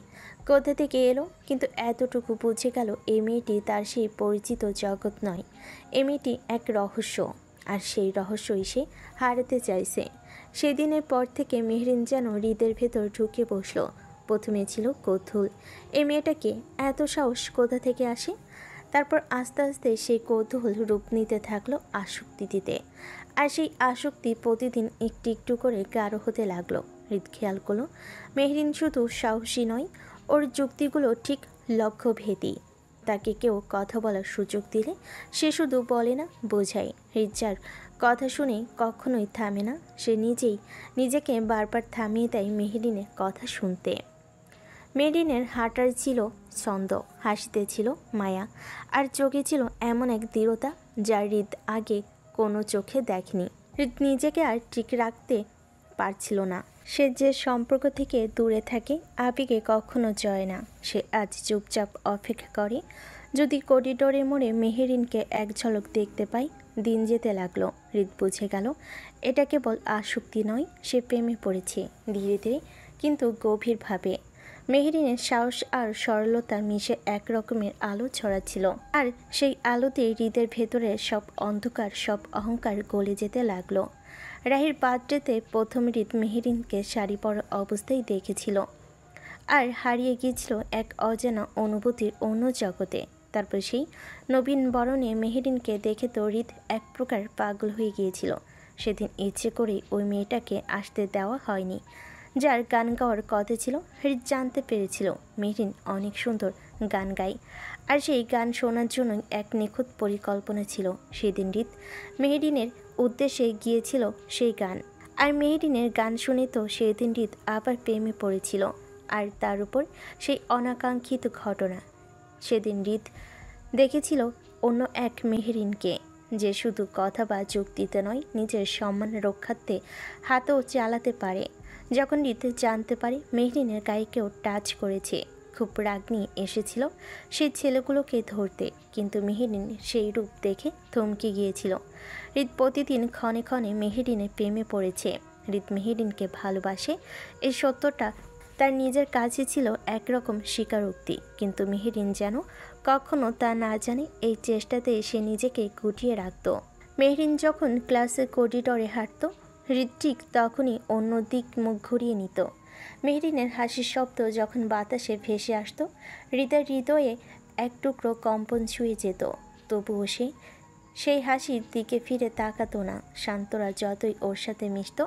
কোথা থেকে এলো, কিন্তু এতটুকু বুঝে গেল এই মেয়েটি তার সেই পরিচিত জগৎ নয়। এই মেয়েটি এক রহস্য, আর সেই রহস্যই সে হারাতে চাইছে। সেদিনের পর থেকে মেহরিন যেন হৃদের ভেতর ঢুকে বসল। প্রথমে ছিল কৌতূহল, এই মেয়েটাকে এত সাহস কোথা থেকে আসে। তারপর আস্তে আস্তে সেই কৌতূহল রূপ নিতে থাকলো আসক্তিতে, আর সেই আসক্তি প্রতিদিন একটু একটু করে গাঢ় হতে লাগলো। হৃদ খেয়াল করলো মেহরিন শুধু সাহসী নয়, ওর যুক্তিগুলো ঠিক লক্ষ্যভেদী। তাকে কেউ কথা বলার সুযোগ দিলে সে শুধু বলে না, বোঝায়। হৃদ যার কথা শুনে কখনোই থামে না, সে নিজেই নিজেকে বারবার থামিয়ে দেয় মেহরিনের কথা শুনতে। মেহরিনের হাঁটার ছিল ছন্দ, হাসিতে ছিল মায়া, আর চোখে ছিল এমন এক দৃঢ়তা যা হৃদ আগে কোনো চোখে দেখেনি। হৃদ নিজেকে আর ঠিক রাখতে পারছিল না। সে যে সম্পর্ক থেকে দূরে থাকে, আবেগে কখনো জয় না। সে আজ চুপচাপ অপেক্ষা করে, যদি করিডোরে মোড়ে মেহরিনকে এক ঝলক দেখতে পাই। দিন যেতে লাগলো, হৃদ বুঝে গেল এটা কেবল আসক্তি নয়, সে প্রেমে পড়েছে ধীরে ধীরে কিন্তু গভীরভাবে। মেহরিনের সাহস আর সরলতা মিশে এক রকমের আলো ছড়াচ্ছিল, আর সেই আলোতে হৃদের ভেতরের সব অন্ধকার, সব অহংকার গলে যেতে লাগলো। রাহির বার্থডেতে প্রথম হৃদ মেহরিনকে শাড়ি পরা অবস্থায় দেখেছিল, আর হারিয়ে গিয়েছিল এক অজানা অনুভূতির অন্য জগতে। তারপর সেই নবীন বরণে মেহরিনকে দেখে তো হৃদ এক প্রকার পাগল হয়ে গিয়েছিল। সেদিন ইচ্ছে করেই ওই মেয়েটাকে আসতে দেওয়া হয়নি, যার গান গাওয়ার কথা ছিল। হৃদ জানতে পেরেছিল মেহরিন অনেক সুন্দর গান গায়, আর সেই গান শোনার জন্য এক নিখুঁত পরিকল্পনা ছিল। সেদিন হৃদ মেহরিনের উদ্দেশ্যে গিয়েছিল সেই গান, আর মেহরিনের গান শুনে তো সেদিন হৃদ আবার প্রেমে পড়েছিল। আর তার উপর সেই অনাকাঙ্ক্ষিত ঘটনা, সেদিন হৃদ দেখেছিল অন্য এক মেহরিনকে, যে শুধু কথা বা যুক্তিতে নয়, নিজের সম্মান রক্ষার্থে হাতও চালাতে পারে। যখন হৃদ জানতে পারে মেহরিনের গায়ে কেউ টাচ করেছে, খুব রাগ নিয়ে এসেছিল সেই ছেলেগুলোকে ধরতে, কিন্তু মেহরিন সেই রূপ দেখে থমকে গিয়েছিল। হৃদ প্রতিদিন ক্ষণে ক্ষণে মেহরিনের প্রেমে পড়েছে। হৃদ মেহরিনকে ভালোবাসে, এই সত্যটা তার নিজের কাছে ছিল একরকম স্বীকারোক্তি, কিন্তু মেহরিন যেন কখনো তা না জানে। এই চেষ্টাতে সে নিজেকে গুটিয়ে রাখত। মেহরিন যখন ক্লাসের করিডোরে হাঁটত, হৃদ ঠিক তখনই অন্য দিক মুখ ঘুরিয়ে নিত। মেহরিনের হাসির শব্দ যখন বাতাসে ভেসে আসতো, হৃদের হৃদয়ে এক টুকরো কম্পন ছুঁয়ে যেত। তবুও সে সেই হাসির দিকে ফিরে তাকাতো না। শান্তরা যতই ওর সাথে মিশত,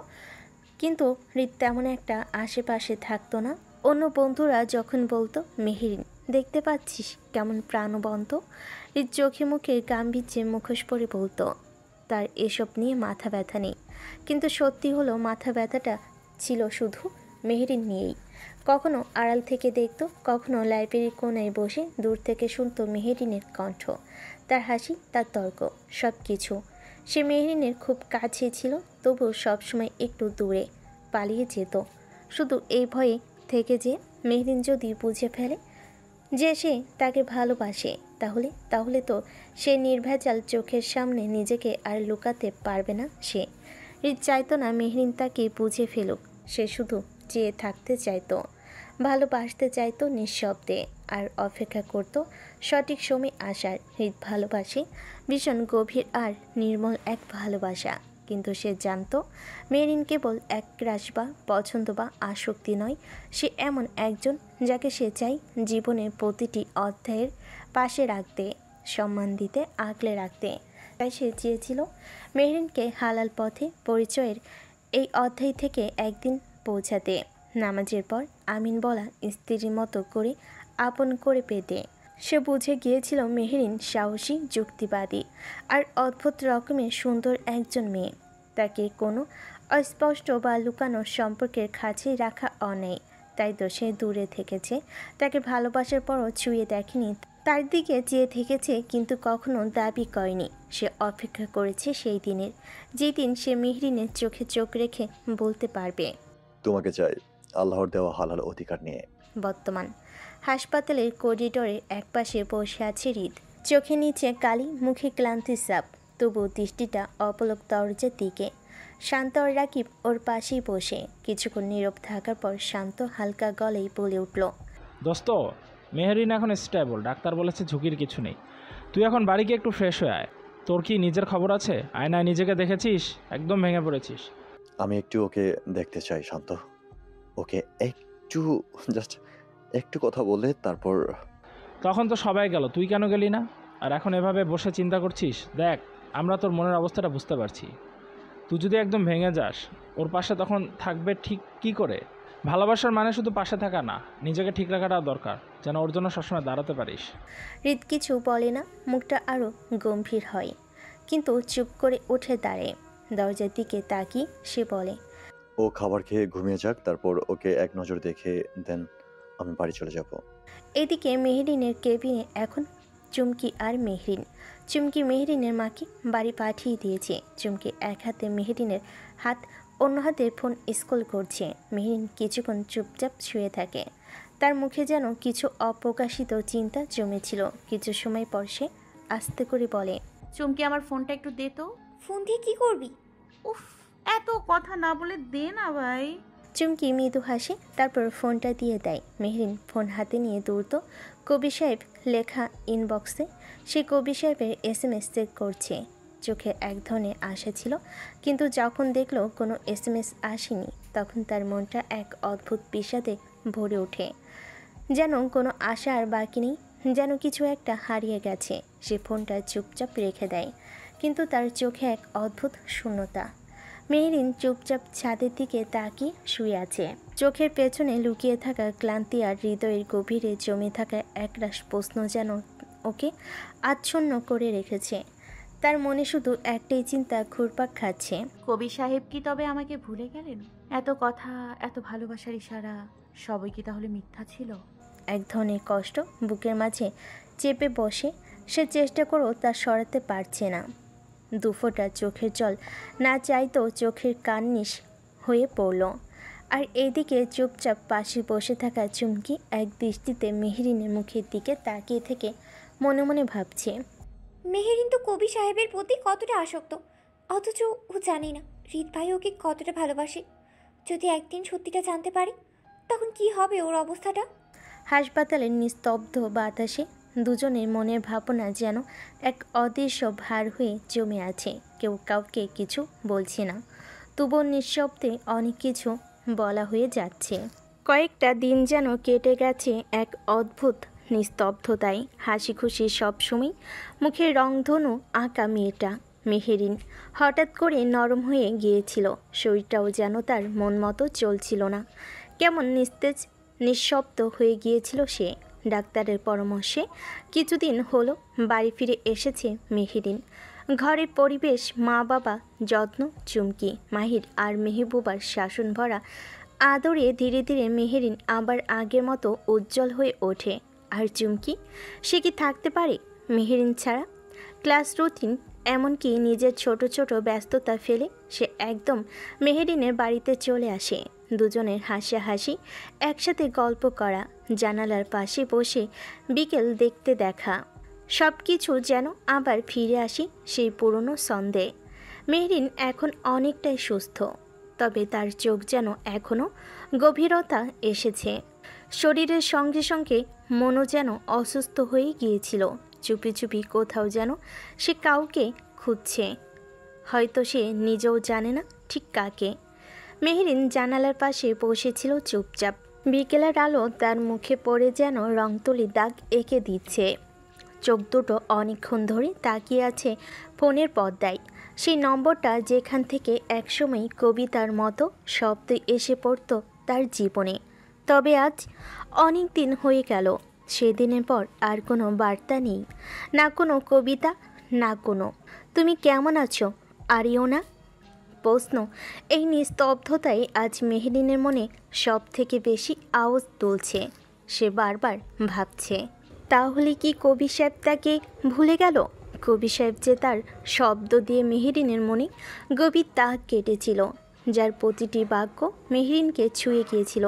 কিন্তু হৃদ তেমন একটা আশেপাশে থাকতো না। অন্য বন্ধুরা যখন বলতো, মেহরিন দেখতে পাচ্ছিস কেমন প্রাণবন্ত, হৃদ চোখে মুখে গাম্ভীর্যে মুখোশ পরে বলতো তার এসব নিয়ে মাথা ব্যথা নেই। কিন্তু সত্যি হলো মাথা ব্যথাটা ছিল শুধু মেহরিন নিয়েই। কখনো আড়াল থেকে দেখতো, কখনো লাইব্রেরির কোনায় বসে দূর থেকে শুনতো মেহরিনের কণ্ঠ, তার হাসি, তার তর্ক, সব কিছু। সে মেহরিনের খুব কাছে ছিল, তবুও সবসময় একটু দূরে পালিয়ে যেত, শুধু এই ভয়ে থেকে যে মেহরিন যদি বুঝে ফেলে যে সে তাকে ভালোবাসে, তাহলে তো সে নির্ভেজাল চোখের সামনে নিজেকে আর লুকাতে পারবে না। সে হৃদ চাইতো না মেহরিন তাকে বুঝে ফেলুক, সে শুধু চেয়ে থাকতে চাইতো, ভালোবাসতে চাইতো নিঃশব্দে, আর অপেক্ষা করত সঠিক সময় আসার। হৃদ ভালোবাসে ভীষণ গভীর আর নির্মল এক ভালোবাসা, কিন্তু সে জানতো মেহরিন কেবল এক ক্রাশ বা পছন্দ বা আসক্তি নয়, সে এমন একজন যাকে সে চাই জীবনের প্রতিটি অধ্যায়ের পাশে রাখতে, সম্মান দিতে, আগলে রাখতে। তাই সে চেয়েছিল মেহরিনকে হালাল পথে পরিচয়ের এই অধ্যায় থেকে একদিন পৌঁছাতে, নামাজের পর আমিন বলা স্ত্রীর মতো করে আপন করে পেতে। সে বুঝে গিয়েছিল মেহরিন সাহসী, যুক্তিবাদী আর অদ্ভুত রকমের সুন্দর একজন মেয়ে। তাকে কোনো অস্পষ্ট বা লুকানো সম্পর্কের খাঁচায় রাখা অন্যায়, তাই তো সে দূরে থেকেছে। তাকে ভালোবাসার পরও ছুঁয়ে দেখেনি, তার দিকে চেয়ে থেকেছে, কিন্তু কখনো দাবি করেনি। সে অপেক্ষা করেছে সেই দিনের, যেদিন সে মেহরিনের চোখে চোখ রেখে বলতে পারবে, তোমাকে চাই আল্লাহর দেওয়া হালাল অধিকার নিয়ে। বর্তমান হাসপাতালের করিডোরে একপাশে বসে আছে হৃদ, চোখে নিচে কালি, মুখে ক্লান্তির ছাপ, তবু দৃষ্টিটা অপলক দরজার দিকে। শান্ত আর রাকিব ওর পাশেই বসে। কিছুক্ষণ নীরব থাকার পর শান্ত হালকা গলেই বলে উঠল, দোস্ত, মেহরিন এখন স্টেবল, ডাক্তার বলেছে ঝুঁকির কিছু নেই। তুই এখন বাড়ি গিয়ে একটু ফ্রেশ হয়ে আয়। তোর কি নিজের খবর আছে? আয়নায় নিজেকে দেখেছিস? একদম ভেঙে পড়েছিস। আমি একটু ওকে দেখতে চাই শান্ত, ওকে একটু জাস্ট একটু কথা বলে তারপর। তখন তো সবাই গেল, তুই কেন গেলি না? আর এখন এভাবে বসে চিন্তা করছিস? দেখ, আমরা তোর মনের অবস্থাটা বুঝতে পারছি। তুই যদি একদম ভেঙে যাস, ওর পাশে তখন থাকবে ঠিক কি করে? ভালোবাসার মানে শুধু পাশে থাকা না, নিজেকে ঠিক রাখাটাও দরকার, যেন ওর জন্য সবসময় দাঁড়াতে পারিস। হৃদ কিছু বলে না, মুখটা আরও গম্ভীর হয়, কিন্তু চুপ করে উঠে দাঁড়ায়। দরজার দিকে তাকিয়ে সে বলে, ও খাবার খেয়ে ঘুমিয়ে যাক, তারপর ওকে এক নজর দেখে দেন আমি বাড়ি চলে যাব। এদিকে মেহরিনের কেবিনে এখন চুমকি আর মেহরিন। চুমকি মেহরিনের মাকে বাড়ি পাঠিয়ে দিয়েছে। চুমকি এক হাতে মেহরিনের হাত, অন্য হাতে ফোন স্ক্রল করছে। মেহরিন কিছুক্ষণ চুপচাপ শুয়ে থাকে। তার মুখে যেন কিছু অপ্রকাশিত চিন্তা জমেছিল। কিছু সময় পর সে আস্তে করে বলে, চুমকি আমার ফোনটা একটু দে তো। ফোন দিয়ে কি করবি? উফ, এত কথা না বলে দে না ভাই। চুমকি মৃদু হাসে, তারপর ফোনটা দিয়ে দেয়। মেহরিন ফোন হাতে নিয়ে দৌড়ত কবি সাহেব লেখা ইনবক্সে। সে কবি সাহেবের SMS চেক করছে। চোখে এক ধরনের আশা ছিল, কিন্তু যখন দেখল কোনো SMS আসেনি, তখন তার মনটা এক অদ্ভুত বিষাদে ভরে ওঠে। যেন কোনো আশা আর বাকি নেই, যেন কিছু একটা হারিয়ে গেছে। সে ফোনটা চুপচাপ রেখে দেয়, কিন্তু তার চোখে এক অদ্ভুত শূন্যতা। মেহরিন চুপচাপ ছাদের দিকে তাকিয়ে শুয়ে আছে। চোখের পেছনে লুকিয়ে থাকা ক্লান্তি আর হৃদয়ের গভীরে জমে থাকা একরাশ প্রশ্ন যেন ওকে আচ্ছন্ন করে রেখেছে। তার মনে শুধু একটাই চিন্তা ঘুরপাক খাচ্ছে, কবি সাহেব কি তবে আমাকে ভুলে গেলেন? এত কথা, এত ভালোবাসার ইশারা, সবই কি তাহলে মিথ্যা ছিল? এক ধরনের কষ্ট বুকের মাঝে চেপে বসে। সে চেষ্টা করেও তা সরাতে পারছে না। দুফোঁটা চোখের জল না চাইতেও চোখের কান্নিস হয়ে পড়ল। আর এদিকে চুপচাপ পাশে বসে থাকা চুমকি এক দৃষ্টিতে মেহরিনের মুখের দিকে তাকিয়ে থেকে মনে মনে ভাবছে, মেহেরিন তো কবি সাহেবের প্রতি কতটা আসক্ত, অথচ ও জানে না হৃদ ভাই ওকে কতটা ভালোবাসে। যদি একদিন সত্যিটা জানতে পারে, তখন কি হবে ওর অবস্থাটা? হাসপাতালের নিস্তব্ধ বাতাসে দুজনের মনের ভাবনা যেন এক অদৃশ্য ভার হয়ে জমে আছে। কেউ কাউকে কিছু বলছে না, তবুও নিঃশব্দে অনেক কিছু বলা হয়ে যাচ্ছে। কয়েকটা দিন যেন কেটে গেছে এক অদ্ভুত নিস্তব্ধতায়। হাসি খুশি সবসময় মুখের রংধনু আঁকা মেয়েটা মেহেরিন হঠাৎ করে নরম হয়ে গিয়েছিল। শরীরটাও যেন তার মন মতো চলছিল না, কেমন নিস্তেজ নিঃশব্দ হয়ে গিয়েছিল সে। ডাক্তারের পরামর্শে কিছুদিন হলো বাড়ি ফিরে এসেছে মেহেরিন। ঘরের পরিবেশ, মা বাবা, যত্ন, চুমকি, মাহির আর মেহবুবার শাসন ভরা আদরে ধীরে ধীরে মেহেরিন আবার আগের মতো উজ্জ্বল হয়ে ওঠে। আর চুমকি, সে কি থাকতে পারে মেহেরিন ছাড়া? ক্লাস রুটিন, এমনকি নিজের ছোট ছোট ব্যস্ততা ফেলে সে একদম মেহেরিনের বাড়িতে চলে আসে। দুজনের হাসাহাসি, একসাথে গল্প করা, জানালার পাশে বসে বিকেল দেখতে দেখা, সব কিছু যেন আবার ফিরে আসি সেই পুরনো ছন্দে। মেহরিন এখন অনেকটাই সুস্থ, তবে তার চোখ যেন এখনও গভীরতা এসেছে। শরীরের সঙ্গে সঙ্গে মনও যেন অসুস্থ হয়ে গিয়েছিল। চুপি চুপি কোথাও যেন সে কাউকে খুঁজছে, হয়তো সে নিজেও জানে না ঠিক কাকে। মেহরিন জানালার পাশে বসেছিল চুপচাপ। বিকেলের আলো তার মুখে পড়ে যেন রংতুলি দাগ এঁকে দিচ্ছে। চোখ দুটো অনেকক্ষণ ধরে তাকিয়ে আছে ফোনের পর্দায়, সেই নম্বরটা যেখান থেকে একসময় কবিতার মতো শব্দ এসে পড়ত তার জীবনে। তবে আজ অনেক দিন হয়ে গেল, সেদিনের পর আর কোনো বার্তা নেই, না কোনো কবিতা, না কোনো তুমি কেমন আছো আরিওনা প্রশ্ন। এই নিস্তব্ধতাই আজ মেহরিনের মনে সব থেকে বেশি আওয়াজ তুলছে। সে বারবার ভাবছে, তাহলে কি কবি সাহেব তাকে ভুলে গেল? কবি সাহেব যে তার শব্দ দিয়ে মেহরিনের মনে গভীর দাগ কেটেছিল, যার প্রতিটি বাক্য মেহরিনকে ছুঁয়ে গিয়েছিল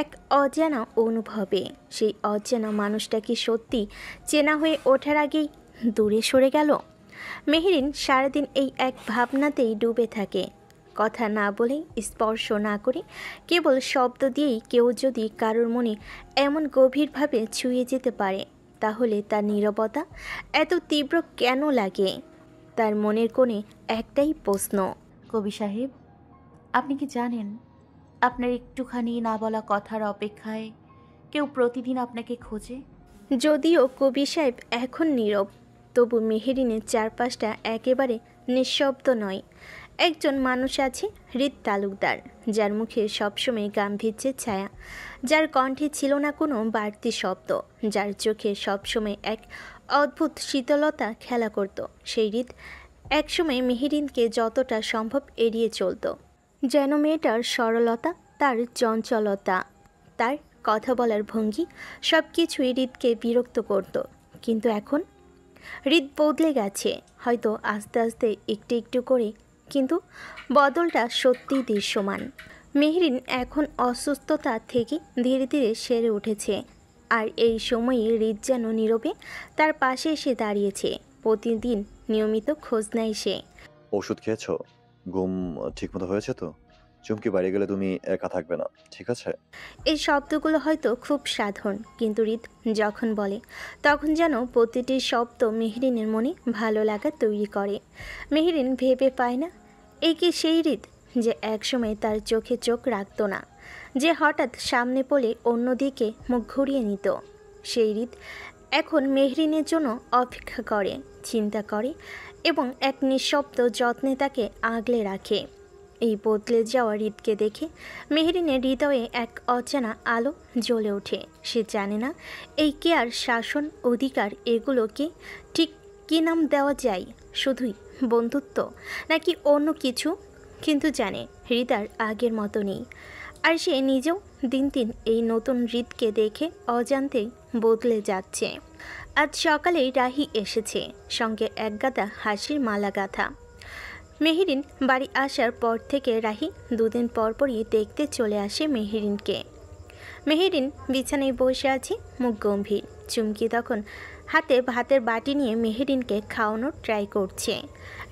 এক অজানা অনুভবে। সেই অজানা মানুষটা কি সত্যি চেনা হয়ে ওঠার আগেই দূরে সরে গেল? মেহরিন সারাদিন এই এক ভাবনাতেই ডুবে থাকে। কথা না বলেই, স্পর্শ না করে, কেবল শব্দ দিয়েই কেউ যদি কারোর মনে এমন গভীরভাবে ছুঁয়ে যেতে পারে, তাহলে তার নীরবতা এত তীব্র কেন লাগে? তার মনের কোণে একটাই প্রশ্ন, কবি সাহেব, আপনি কি জানেন আপনার একটুখানি না বলা কথার অপেক্ষায় কেউ প্রতিদিন আপনাকে খোঁজে? যদিও কবি সাহেব এখন নীরব, তবু মেহেরিনের চারপাশটা একেবারে নিঃশব্দ নয়। একজন মানুষ আছে, হৃদ তালুকদার, যার মুখে সবসময় গাম্ভীর্যের ছায়া, যার কণ্ঠে ছিল না কোনো বাড়তি শব্দ, যার চোখে সবসময় এক অদ্ভুত শীতলতা খেলা করত। সেই হৃদ একসময় মেহেরিনকে যতটা সম্ভব এড়িয়ে চলত, যেন মেয়েটার সরলতা, তার চঞ্চলতা, তার কথা বলার ভঙ্গি সব কিছুই হৃদকে বিরক্ত করত। কিন্তু এখন হৃদ বদলে গেছে, হয়তো আস্তে আস্তে একটু একটু করে, কিন্তু বদলটা সত্যিই দৃশ্যমান। মেহরিন এখন অসুস্থতা থেকে ধীরে ধীরে সেরে উঠেছে, আর এই সময়ে হৃদ যেন নীরবে তার পাশে এসে দাঁড়িয়েছে। প্রতিদিন নিয়মিত খোঁজ নেয় সে। ওষুধ খেয়েছো? ঘুম ঠিকমতো হয়েছে তো? চুমকি বাড়ি গেলে তুমি একা থাকবে না, ঠিক আছে? এই শব্দগুলো হয়তো খুব সাধারণ, কিন্তু হৃদ যখন বলে তখন যেন প্রতিটি শব্দ মেহরিনের মনে ভালো লাগা তৈরি করে। মেহরিন ভেবে পায় না, এই কি সেই হৃদ যে একসময় তার চোখে চোখ রাখত না, যে হঠাৎ সামনে পড়ে অন্যদিকে মুখ ঘুরিয়ে নিত? সেই হৃদ এখন মেহরিনের জন্য অপেক্ষা করে, চিন্তা করে এবং এক নিঃশব্দ যত্নে তাকে আগলে রাখে। এই বদলে যাওয়া হৃদকে দেখে মেহরিনের হৃদয়ে এক অচেনা আলো জ্বলে ওঠে। সে জানে না এই কেয়ার, শাসন, অধিকার এগুলোকে ঠিক কী নাম দেওয়া যায়, শুধুই বন্ধুত্ব নাকি অন্য কিছু, কিন্তু জানে হৃদ আর আগের মতো নেই। আর সে নিজেও দিন দিন এই নতুন হৃদকে দেখে অজান্তেই বদলে যাচ্ছে। আজ সকালেই রাহি এসেছে, সঙ্গে একগাদা হাসির মালা গাঁথা। মেহরিন বাড়ি আসার পর থেকে রাহি দুদিন পরপরই দেখতে চলে আসে মেহরিনকে। মেহরিন বিছানায় বসে আছে, মুখ গম্ভীর। চুমকি তখন হাতে ভাতের বাটি নিয়ে মেহরিনকে খাওয়ানোর ট্রাই করছে।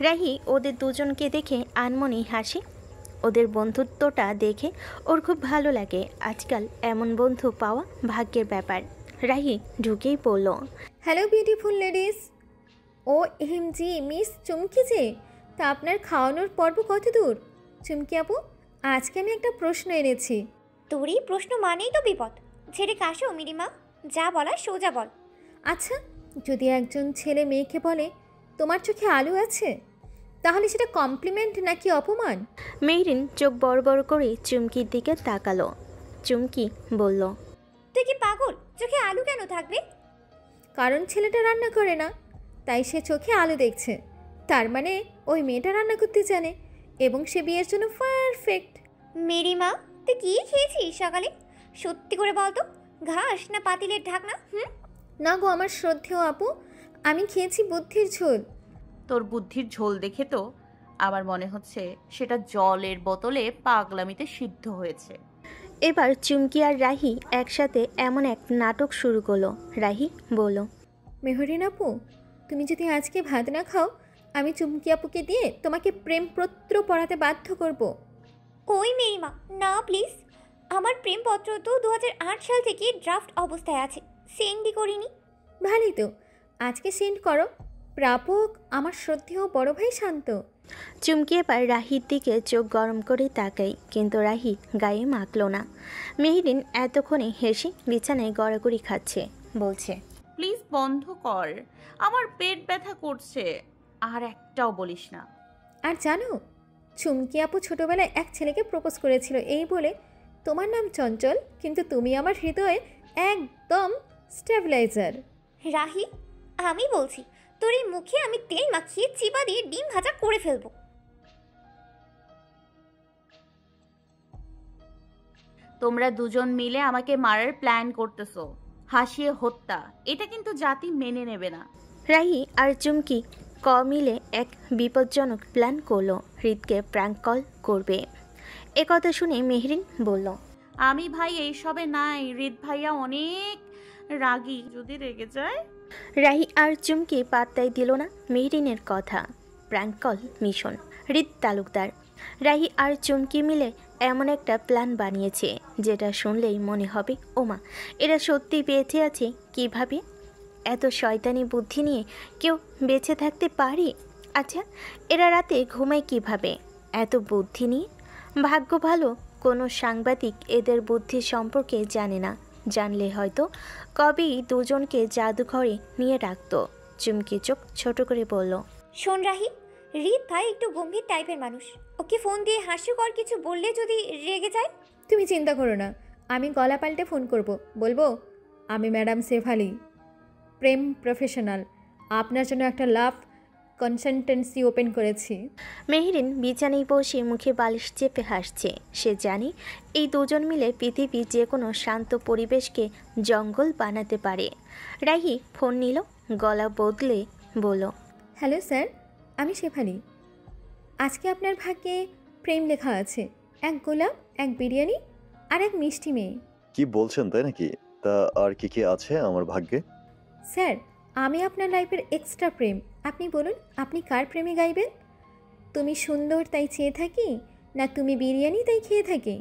রাহি ওদের দুজনকে দেখে আনমনেই হাসে। ওদের বন্ধুত্বটা দেখে ওর খুব ভালো লাগে। আজকাল এমন বন্ধু পাওয়া ভাগ্যের ব্যাপার। রাহি ঢুকেই পড়ল। Hello beautiful ladies. O MG, miss Chumki যে। তা আপনার খাওয়ানোর পর্ব কত দূর? চুমকি আপু, আজকে আমি একটা প্রশ্ন এনেছি। তোর এই প্রশ্ন মানেই তো বিপদ। ছেড়ে কাশো মিরিমা, যা বলার সোজা বল। আচ্ছা, যদি একজন ছেলে মেয়েকে বলে তোমার চোখে আলু আছে, তাহলে সেটা কমপ্লিমেন্ট নাকি অপমান? মেহরিন চোখ বড় বড় করে চুমকির দিকে তাকালো। চুমকি বলল, তুই কি পাগল? চোখে আলু কেন থাকবে? কারণ ছেলেটা রান্না করে না, তাই সে চোখে আলু দেখছে। তার মানে ওই মেয়েটা রান্না করতে জানে এবং সে বিয়ের জন্য পারফেক্ট। মেরিমা, তুই কি খেয়েছিস সকালে? সত্যি করে বল তো, ঘাস না পাতিলের ঢাকনা? না গো আমার শ্রদ্ধেয় আপু, আমি খেয়েছি বুদ্ধির ঝোল। তোর বুদ্ধির ঝোল দেখে তো আমার মনে হচ্ছে সেটা জলের বোতলে পাগলামিতে সিদ্ধ হয়েছে। এবার চুমকি আর রাহি একসাথে এমন এক নাটক শুরু করলো। রাহি বলল, মেহরিন আপু, তুমি যদি আজকে ভাত না খাও, আমি চুমকি আপুকে দিয়ে তোমাকে প্রেমপত্র পড়াতে বাধ্য করব। ওই মেরিমা, না প্লিজ। আমার প্রেমপত্র তো 2008 সাল থেকে ড্রাফট অবস্থায় আছে, সেন্ডই করিনি। ভালোই তো, আজকে সেন্ড করো। প্রাপক আমার শ্রদ্ধেয় বড় ভাই শান্ত। চুমকি এবার রাহির দিকে চোখ গরম করে তাকাই, কিন্তু রাহি গায়ে মাখল না। মেহরিন এতক্ষণে হেসে বিছানায় গড়াগড়ি খাচ্ছে, বলছে, প্লিজ বন্ধ কর, আমার পেট ব্যথা করছে। আর একটাও বলিস না। আর জানো, চুমকি আপু ছোটবেলায় এক ছেলেকে প্রপোজ করেছিল এই বলে, তোমার নাম চঞ্চল, কিন্তু তুমি আমার হৃদয়ে একদম স্টেবিলাইজার। রাহি, আমি বলছি, তোর এই মুখে আমি তেল মাখিয়ে চিবা দিয়ে ডিম ভাজা করে ফেলবো। তোমরা দুজন মিলে আমাকে মারার প্ল্যান করতেছো। হাসিয়ে হত্যা, এটা কিন্তু জাতি মেনে নেবে না। রাহি আর চুমকি মিলে এক বিপজ্জনক প্ল্যান করলো, হৃদকে প্র্যাঙ্ক কল করবে। একথা শুনে মেহরিন বলল, আমি ভাই এইসবে নাই, হৃদ ভাইয়া অনেক রাগী, যদি রেগে যায়। রাহি আর চুমকি পাত্তাই দিল না মেহরিনের কথা। Prank call mission. হৃদ তালুকদার, রাহি আর চুমকি মিলে এমন একটা প্ল্যান বানিয়েছে যেটা শুনলেই মনে হবে, ওমা, এরা সত্যি বেঁচে আছে কিভাবে? এত শয়তানি বুদ্ধি নিয়ে কেউ বেঁচে থাকতে পারে? আচ্ছা, এরা রাতে ঘুমায় কিভাবে এত বুদ্ধি নিয়ে? ভাগ্য ভালো কোনো সাংবাদিক এদের বুদ্ধি সম্পর্কে জানে না, জানলে হয়তো কবেই দুজনকে জাদুঘরে নিয়ে রাখতো। চুমকি চোখ ছোট করে বলল, শোন রাহি, রিত ভাই একটু গম্ভীর টাইপের মানুষ। ওকে ফোন দিয়ে হাস্যকর কিছু বললে যদি রেগে যায়। তুমি চিন্তা করো না, আমি গলা পাল্টে ফোন করব, বলবো আমি ম্যাডাম শেফালি, প্রেম প্রফেশনাল, আপনার জন্য একটা লাভ কনসালটেন্সি ওপেন করেছি। মেহরিন বিছানায় বসে মুখে বালিশ চেপে হাসছে। সে জানে এই দুজন মিলে পৃথিবী যে কোনো শান্ত পরিবেশকে জঙ্গল বানাতে পারে। রাহি ফোন নিল, গলা বদলে বলল, হ্যালো স্যার, আমি শেফালি। আজকে আপনার ভাগ্যে প্রেম লেখা আছে, এক গোলাপ, এক বিরিয়ানি আর এক মিষ্টি মেয়ে। কি বলছেন তাই নাকি? তা আর কি কি আছে আমার ভাগ্যে? স্যার, আমি আপনার লাইফের এক্সট্রা প্রেম। আপনি বলুন, আপনি কার প্রেমে গাইবেন? তুমি সুন্দর তাই চেয়ে থাকি, না তুমি বিরিয়ানি তাই খেয়ে থাকি?